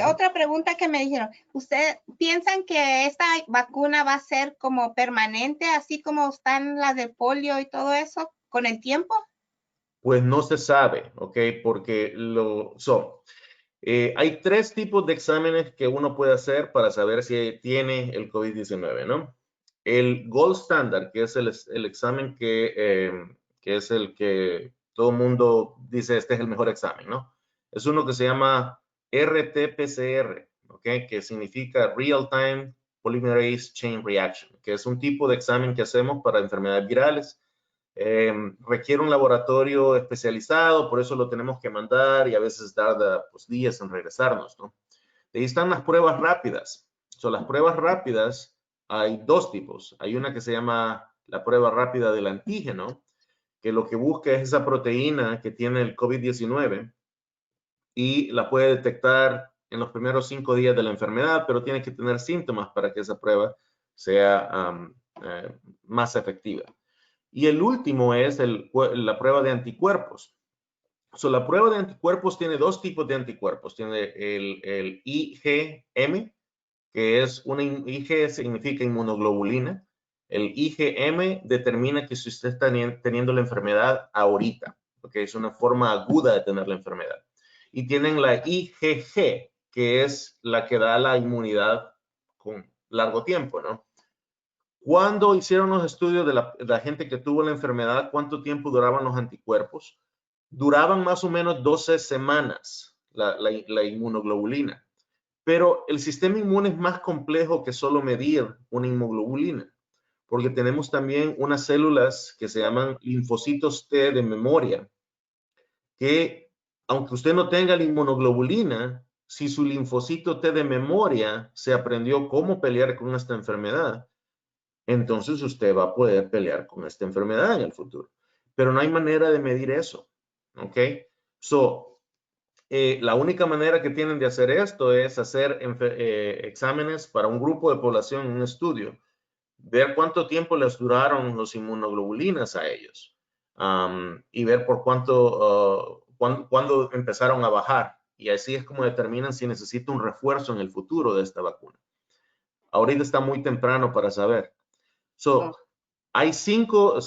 Otra pregunta que me dijeron, ¿ustedes piensan que esta vacuna va a ser como permanente, así como están las de polio y todo eso, con el tiempo? Pues no se sabe, ok, porque hay 3 tipos de exámenes que uno puede hacer para saber si tiene el COVID-19, ¿no? El Gold Standard, que es el examen que es el que todo el mundo dice este es el mejor examen, ¿no? Es uno que se llama RT-PCR, ¿ok? Que significa Real Time Polymerase Chain Reaction, que es un tipo de examen que hacemos para enfermedades virales. Requiere un laboratorio especializado, por eso lo tenemos que mandar y a veces tarda días en regresarnos, ¿no? De ahí están las pruebas rápidas. Las pruebas rápidas hay 2 tipos. Hay una que se llama la prueba rápida del antígeno, que lo que busca es esa proteína que tiene el COVID-19 y la puede detectar en los primeros 5 días de la enfermedad, pero tiene que tener síntomas para que esa prueba sea más efectiva. Y el último es la prueba de anticuerpos. La prueba de anticuerpos tiene 2 tipos de anticuerpos. Tiene el IgM, que es IG significa inmunoglobulina. El IgM determina que si usted está teniendo la enfermedad ahorita, porque es una forma aguda de tener la enfermedad. Y tienen la IgG, que es la que da la inmunidad con largo tiempo, ¿no? Cuando hicieron los estudios de la gente que tuvo la enfermedad, ¿cuánto tiempo duraban los anticuerpos? Duraban más o menos 12 semanas la inmunoglobulina. Pero el sistema inmune es más complejo que solo medir una inmunoglobulina, porque tenemos también unas células que se llaman linfocitos T de memoria, que aunque usted no tenga la inmunoglobulina, si su linfocito T de memoria se aprendió cómo pelear con esta enfermedad, entonces usted va a poder pelear con esta enfermedad en el futuro. Pero no hay manera de medir eso, ¿ok? La única manera que tienen de hacer esto es hacer exámenes para un grupo de población en un estudio, ver cuánto tiempo les duraron los inmunoglobulinas a ellos y ver por cuándo empezaron a bajar. Y así es como determinan si necesita un refuerzo en el futuro de esta vacuna. Ahorita está muy temprano para saber. Hay cinco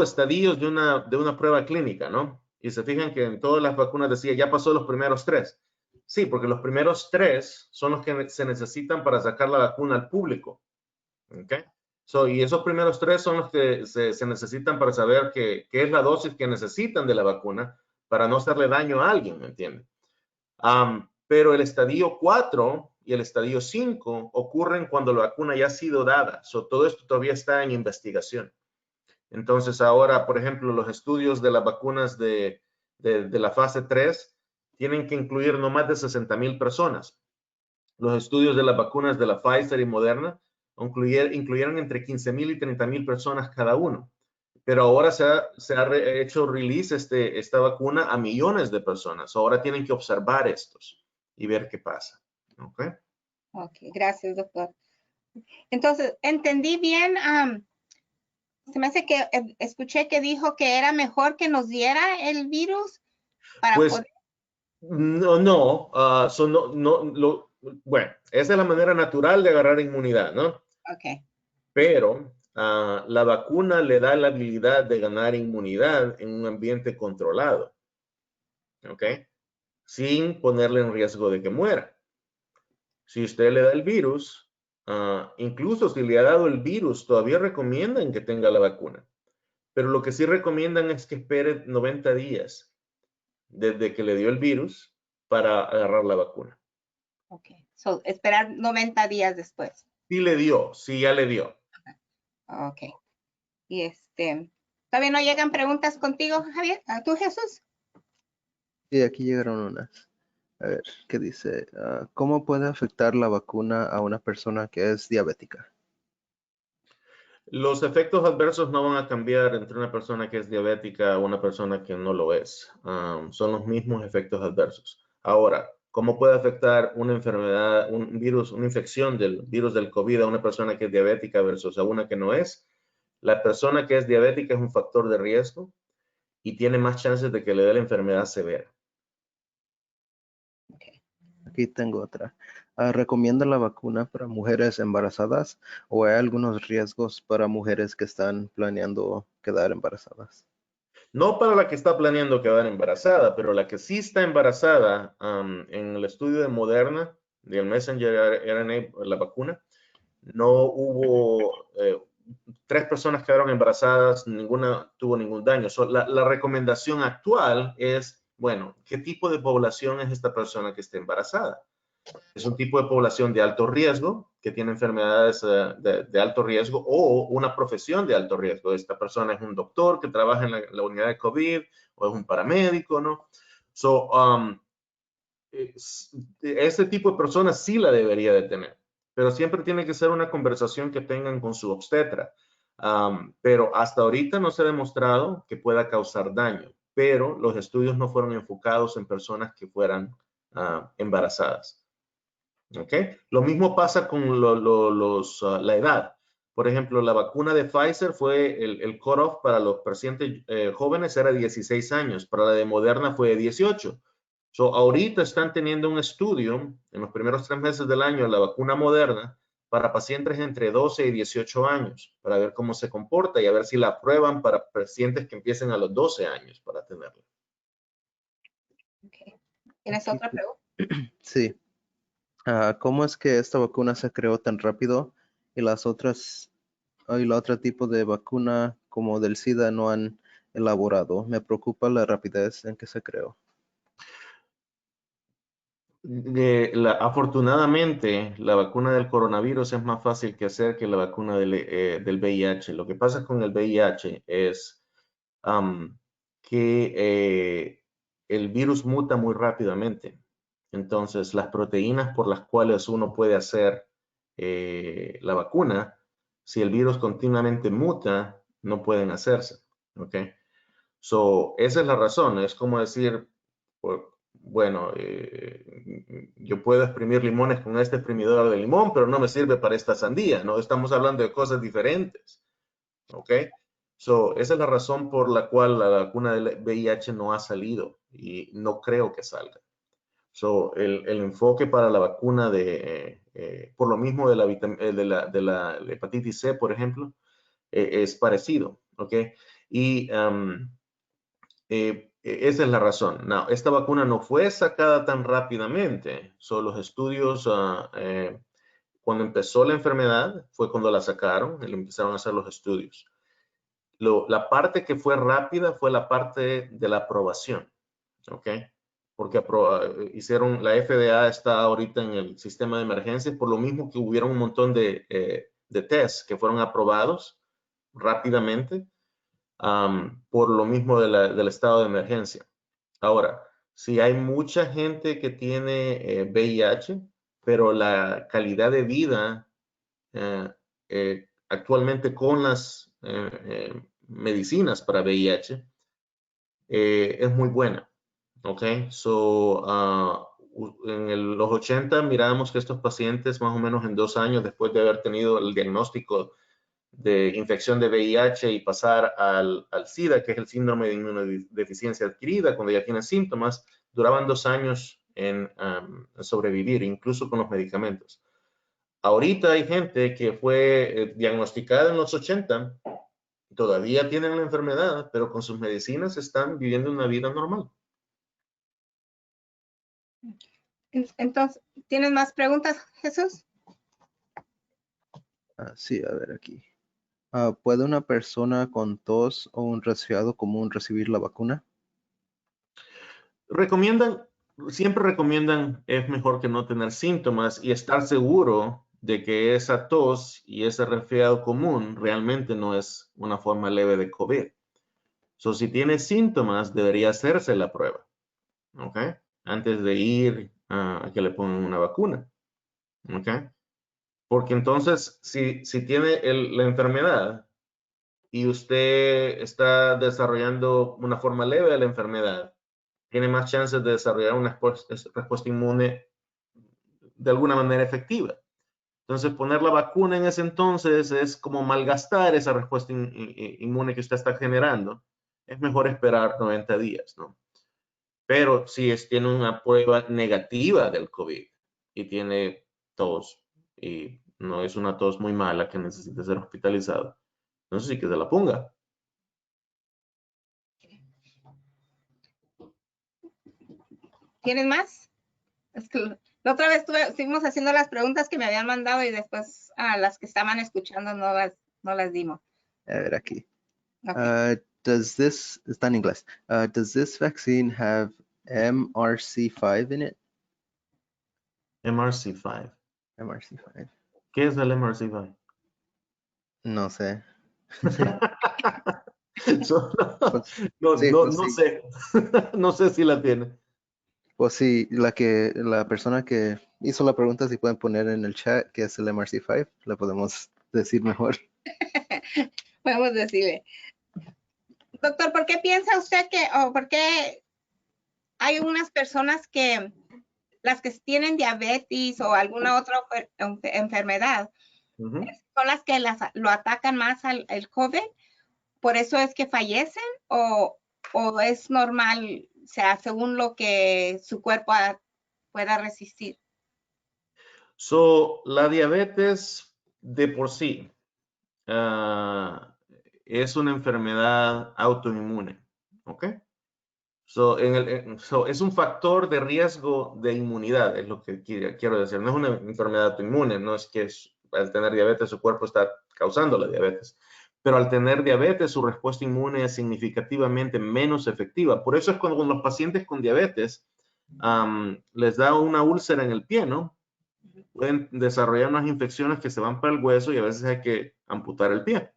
estadios de una prueba clínica, ¿no? Y se fijan que en todas las vacunas decía, ya pasó los primeros 3. Sí, porque los primeros 3 son los que se necesitan para sacar la vacuna al público. ¿Ok? Y esos primeros 3 son los que se necesitan para saber qué es la dosis que necesitan de la vacuna para no hacerle daño a alguien, ¿me entienden? Pero el estadio 4 y el estadio 5 ocurren cuando la vacuna ya ha sido dada. Todo esto todavía está en investigación. Entonces ahora, por ejemplo, los estudios de las vacunas de la fase 3 tienen que incluir no más de 60,000 personas. Los estudios de las vacunas de la Pfizer y Moderna incluyeron entre 15,000 y 30,000 personas cada uno. Pero ahora se ha hecho release esta vacuna a millones de personas. Ahora tienen que observar estos y ver qué pasa. ¿Ok? Ok, gracias, doctor. Entonces, entendí bien. Se me hace que escuché que dijo que era mejor que nos diera el virus para pues, poder. Bueno, esa es la manera natural de agarrar inmunidad, ¿no? Ok. Pero la vacuna le da la habilidad de ganar inmunidad en un ambiente controlado, ¿ok? Sin ponerle en riesgo de que muera. Si usted le da el virus, incluso si le ha dado el virus, todavía recomiendan que tenga la vacuna. Pero lo que sí recomiendan es que espere 90 días desde que le dio el virus para agarrar la vacuna. Ok. Esperar 90 días después. Sí ya le dio. Ok. Y ¿todavía no llegan preguntas contigo, Javier? ¿A tú, Jesús? Sí, aquí llegaron unas. A ver, ¿qué dice? ¿Cómo puede afectar la vacuna a una persona que es diabética? Los efectos adversos no van a cambiar entre una persona que es diabética o una persona que no lo es. Son los mismos efectos adversos. Ahora, ¿cómo puede afectar una enfermedad, un virus, una infección del virus del COVID a una persona que es diabética versus a una que no es? La persona que es diabética es un factor de riesgo y tiene más chances de que le dé la enfermedad severa. Aquí tengo otra. ¿Recomienda la vacuna para mujeres embarazadas o hay algunos riesgos para mujeres que están planeando quedar embarazadas? No para la que está planeando quedar embarazada, pero la que sí está embarazada, en el estudio de Moderna, del Messenger RNA, la vacuna, no hubo, 3 personas quedaron embarazadas, ninguna tuvo ningún daño. La recomendación actual es, bueno, ¿qué tipo de población es esta persona que está embarazada? Es un tipo de población de alto riesgo, que tiene enfermedades de alto riesgo o una profesión de alto riesgo. Esta persona es un doctor que trabaja en la unidad de COVID o es un paramédico, ¿no? Ese tipo de personas sí la debería de tener, pero siempre tiene que ser una conversación que tengan con su obstetra. Pero hasta ahorita no se ha demostrado que pueda causar daño, pero los estudios no fueron enfocados en personas que fueran embarazadas. ¿Ok? Lo mismo pasa con la edad. Por ejemplo, la vacuna de Pfizer fue el cutoff para los pacientes jóvenes era 16 años, para la de Moderna fue 18. Ahorita están teniendo un estudio en los primeros 3 meses del año la vacuna Moderna para pacientes entre 12 y 18 años, para ver cómo se comporta y a ver si la aprueban para pacientes que empiecen a los 12 años para tenerla. Okay. ¿Tienes otra pregunta? Sí. ¿Cómo es que esta vacuna se creó tan rápido y las otras y la otra tipo de vacuna como del SIDA no han elaborado. Me preocupa la rapidez en que se creó. Afortunadamente, la vacuna del coronavirus es más fácil que hacer que la vacuna del VIH. Lo que pasa con el VIH es que el virus muta muy rápidamente. Entonces, las proteínas por las cuales uno puede hacer la vacuna, si el virus continuamente muta, no pueden hacerse. ¿Ok? So, esa es la razón. Es como decir, bueno, yo puedo exprimir limones con este exprimidor de limón, pero no me sirve para esta sandía, ¿no? Estamos hablando de cosas diferentes, ¿ok? So, esa es la razón por la cual la vacuna del VIH no ha salido y no creo que salga. So, el enfoque para la vacuna por lo mismo de la hepatitis C, por ejemplo, es parecido, ¿ok? Y esa es la razón. No, esta vacuna no fue sacada tan rápidamente. Son los estudios, cuando empezó la enfermedad, fue cuando la sacaron y empezaron a hacer los estudios. La parte que fue rápida fue la parte de la aprobación, ¿ok? Porque hicieron, la FDA está ahorita en el sistema de emergencias, por lo mismo que hubieron un montón de tests que fueron aprobados rápidamente. Por lo mismo del estado de emergencia. Ahora, si hay mucha gente que tiene VIH, pero la calidad de vida actualmente con las medicinas para VIH es muy buena. ¿Ok? So, en los 80 mirábamos que estos pacientes más o menos en 2 años después de haber tenido el diagnóstico de infección de VIH y pasar al SIDA, que es el síndrome de inmunodeficiencia adquirida, cuando ya tienen síntomas, duraban 2 años en sobrevivir, incluso con los medicamentos. Ahorita hay gente que fue diagnosticada en los 80, todavía tienen la enfermedad, pero con sus medicinas están viviendo una vida normal. Entonces, ¿tienes más preguntas, Jesús? Sí, a ver aquí. ¿Puede una persona con tos o un resfriado común recibir la vacuna? Siempre recomiendan, es mejor que no tener síntomas y estar seguro de que esa tos y ese resfriado común realmente no es una forma leve de COVID. So, si tiene síntomas, debería hacerse la prueba, ¿ok? Antes de ir a que le pongan una vacuna, ¿ok? Porque entonces, si tiene la enfermedad y usted está desarrollando una forma leve de la enfermedad, tiene más chances de desarrollar una respuesta inmune de alguna manera efectiva. Entonces, poner la vacuna en ese entonces es como malgastar esa respuesta inmune que usted está generando. Es mejor esperar 90 días, ¿no? Pero si tiene una prueba negativa del COVID y tiene tos y no es una tos muy mala que necesite ser hospitalizado, entonces sí que se la ponga. ¿Tienes más? Es que la otra vez estuvimos haciendo las preguntas que me habían mandado y después a las que estaban escuchando no las dimos. A ver aquí. Okay. Está en inglés. Does this vaccine have MRC5 in it? MRC5. MRC5. ¿Qué es el MRC5? No sé. No sé. No sé si la tiene. Pues sí, la persona que hizo la pregunta, si pueden poner en el chat qué es el MRC5, la podemos decir mejor. Podemos decirle. Doctor, ¿por qué piensa usted por qué hay unas personas que las que tienen diabetes o alguna otra enfermedad son las que lo atacan más al COVID? ¿Por eso es que fallecen o es normal, o sea, según lo que su cuerpo pueda resistir? La diabetes de por sí es una enfermedad autoinmune, ¿ok? Es un factor de riesgo de inmunidad, es lo que quiero decir. No es una enfermedad autoinmune, no es que al tener diabetes su cuerpo está causando la diabetes. Pero al tener diabetes su respuesta inmune es significativamente menos efectiva. Por eso es cuando los pacientes con diabetes les da una úlcera en el pie, ¿no? Pueden desarrollar unas infecciones que se van para el hueso y a veces hay que amputar el pie.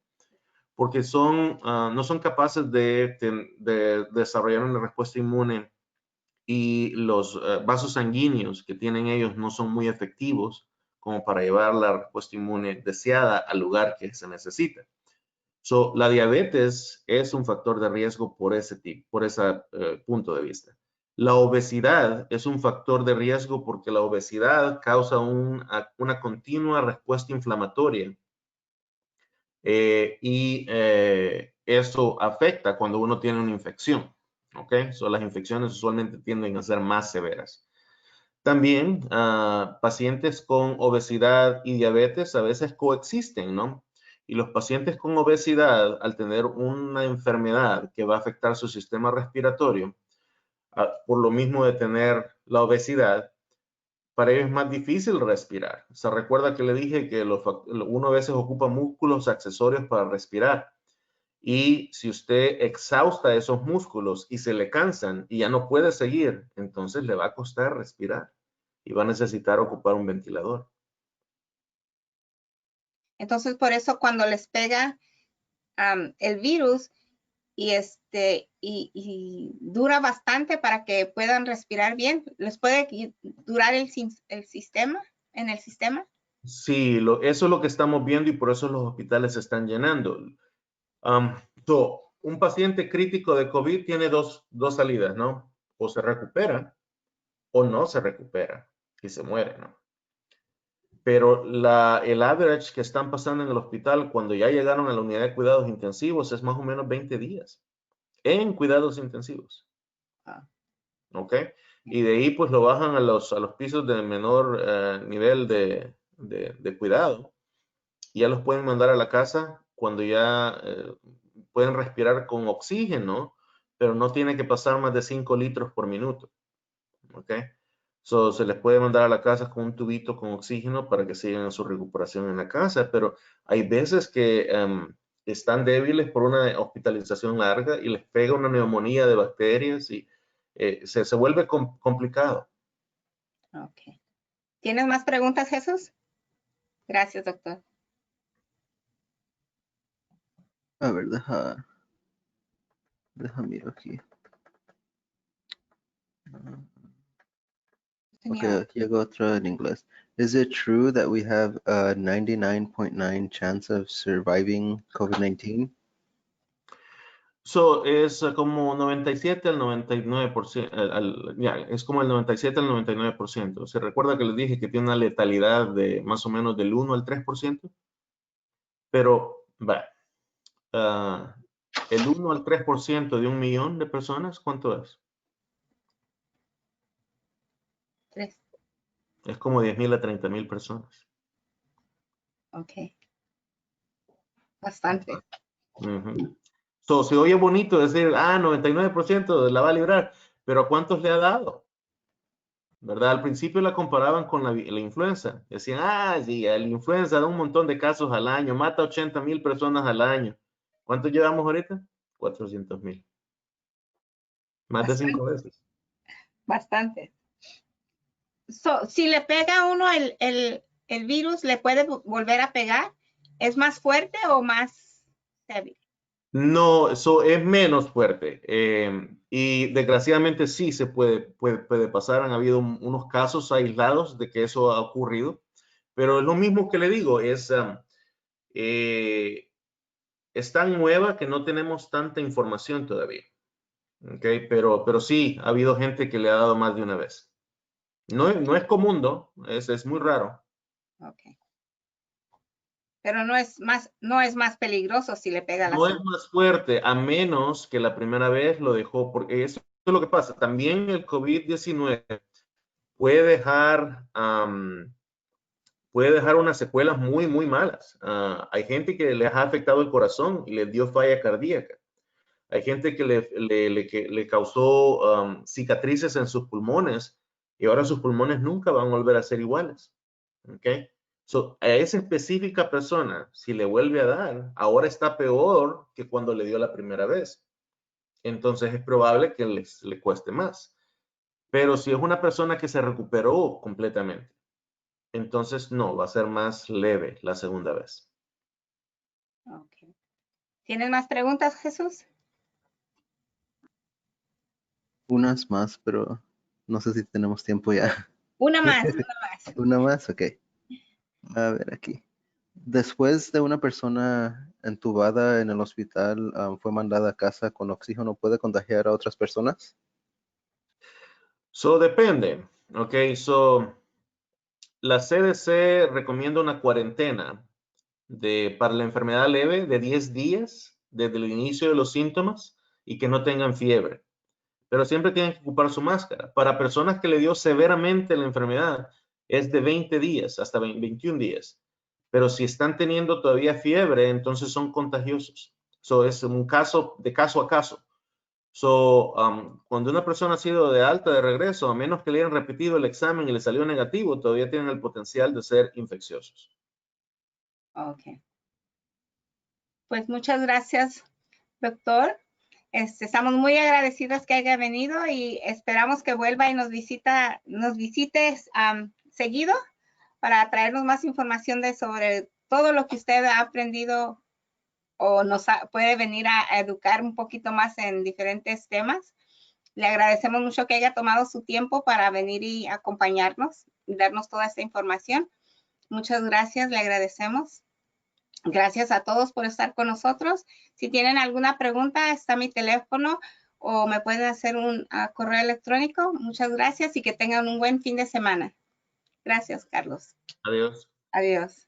Porque no son capaces de desarrollar una respuesta inmune y los vasos sanguíneos que tienen ellos no son muy efectivos como para llevar la respuesta inmune deseada al lugar que se necesita. La diabetes es un factor de riesgo por ese punto de vista. La obesidad es un factor de riesgo porque la obesidad causa una continua respuesta inflamatoria y eso afecta cuando uno tiene una infección. ¿Ok? Las infecciones usualmente tienden a ser más severas. También pacientes con obesidad y diabetes a veces coexisten, ¿no? Y los pacientes con obesidad, al tener una enfermedad que va a afectar su sistema respiratorio, por lo mismo de tener la obesidad, para ellos es más difícil respirar. Se recuerda que le dije que uno a veces ocupa músculos accesorios para respirar. Y si usted exhausta esos músculos y se le cansan y ya no puede seguir, entonces le va a costar respirar y va a necesitar ocupar un ventilador. Entonces, por eso cuando les pega el virus y dura bastante para que puedan respirar bien, ¿les puede durar el sistema? Sí, eso es lo que estamos viendo y por eso los hospitales se están llenando. Un paciente crítico de COVID tiene dos salidas, ¿no? O se recupera o no se recupera y se muere, ¿no? Pero el average que están pasando en el hospital cuando ya llegaron a la unidad de cuidados intensivos es más o menos 20 días en cuidados intensivos. ¿Ok? Y de ahí pues lo bajan a los pisos de menor nivel de cuidado y ya los pueden mandar a la casa cuando ya pueden respirar con oxígeno, pero no tiene que pasar más de 5 litros por minuto. ¿Ok? Se les puede mandar a la casa con un tubito con oxígeno para que sigan su recuperación en la casa, pero hay veces que están débiles por una hospitalización larga y les pega una neumonía de bacterias y se vuelve complicado. Ok. ¿Tienes más preguntas, Jesús? Gracias, doctor. A ver, deja miro aquí. Okay, aquí llegó otra en inglés. Is it true that we have a 99.9 chance of surviving COVID-19? Es como 97 al 99%, es como el 97 al 99%. Se recuerda que les dije que tiene una letalidad de más o menos del 1 al 3%, pero el 1 al 3% de 1.000.000 de personas, ¿cuánto es? 3. Es como 10,000 a 30,000 personas. Ok. Bastante. Se oye bonito decir, 99% la va a librar, pero ¿a cuántos le ha dado? ¿Verdad? Al principio la comparaban con la influenza. Decían, sí, la influenza da un montón de casos al año, mata 80,000 personas al año. ¿Cuántos llevamos ahorita? 400,000. Más de 5 veces. Bastante. Si le pega a uno el virus, ¿le puede volver a pegar? ¿Es más fuerte o más débil? No, eso es menos fuerte. Y desgraciadamente sí se puede pasar. Han habido unos casos aislados de que eso ha ocurrido. Pero es lo mismo que le digo, es tan nueva que no tenemos tanta información todavía. ¿Okay? Pero sí, ha habido gente que le ha dado más de una vez. No es común, ¿no? Es muy raro. Okay. Pero no es más peligroso si le pega la No es más fuerte, a menos que la primera vez lo dejó, porque eso es lo que pasa. También el COVID-19 puede dejar unas secuelas muy, muy malas. Hay gente que les ha afectado el corazón y les dio falla cardíaca. Hay gente que le causó cicatrices en sus pulmones y ahora sus pulmones nunca van a volver a ser iguales. ¿Okay? So, a esa específica persona, si le vuelve a dar, ahora está peor que cuando le dio la primera vez. Entonces es probable que le cueste más. Pero si es una persona que se recuperó completamente, entonces no, va a ser más leve la segunda vez. Okay. ¿Tienes más preguntas, Jesús? Unas más, pero no sé si tenemos tiempo ya. Una más, una más. Una más, ok. A ver aquí. Después de una persona entubada en el hospital, fue mandada a casa con oxígeno, ¿puede contagiar a otras personas? So, depende. Ok, so, la CDC recomienda una cuarentena para la enfermedad leve de 10 días desde el inicio de los síntomas y que no tengan fiebre. Pero siempre tienen que ocupar su máscara. Para personas que le dio severamente la enfermedad, es de 20 días hasta 21 días. Pero si están teniendo todavía fiebre, entonces son contagiosos. So, es un caso de caso a caso. So, cuando una persona ha sido de alta de regreso, a menos que le hayan repetido el examen y le salió negativo, todavía tienen el potencial de ser infecciosos. Ok. Pues muchas gracias, doctor. Estamos muy agradecidas que haya venido y esperamos que vuelva y nos visites seguido para traernos más información sobre todo lo que usted ha aprendido o puede venir a educar un poquito más en diferentes temas. Le agradecemos mucho que haya tomado su tiempo para venir y acompañarnos y darnos toda esta información. Muchas gracias, le agradecemos. Gracias a todos por estar con nosotros. Si tienen alguna pregunta, está mi teléfono o me pueden hacer un correo electrónico. Muchas gracias y que tengan un buen fin de semana. Gracias, Carlos. Adiós. Adiós.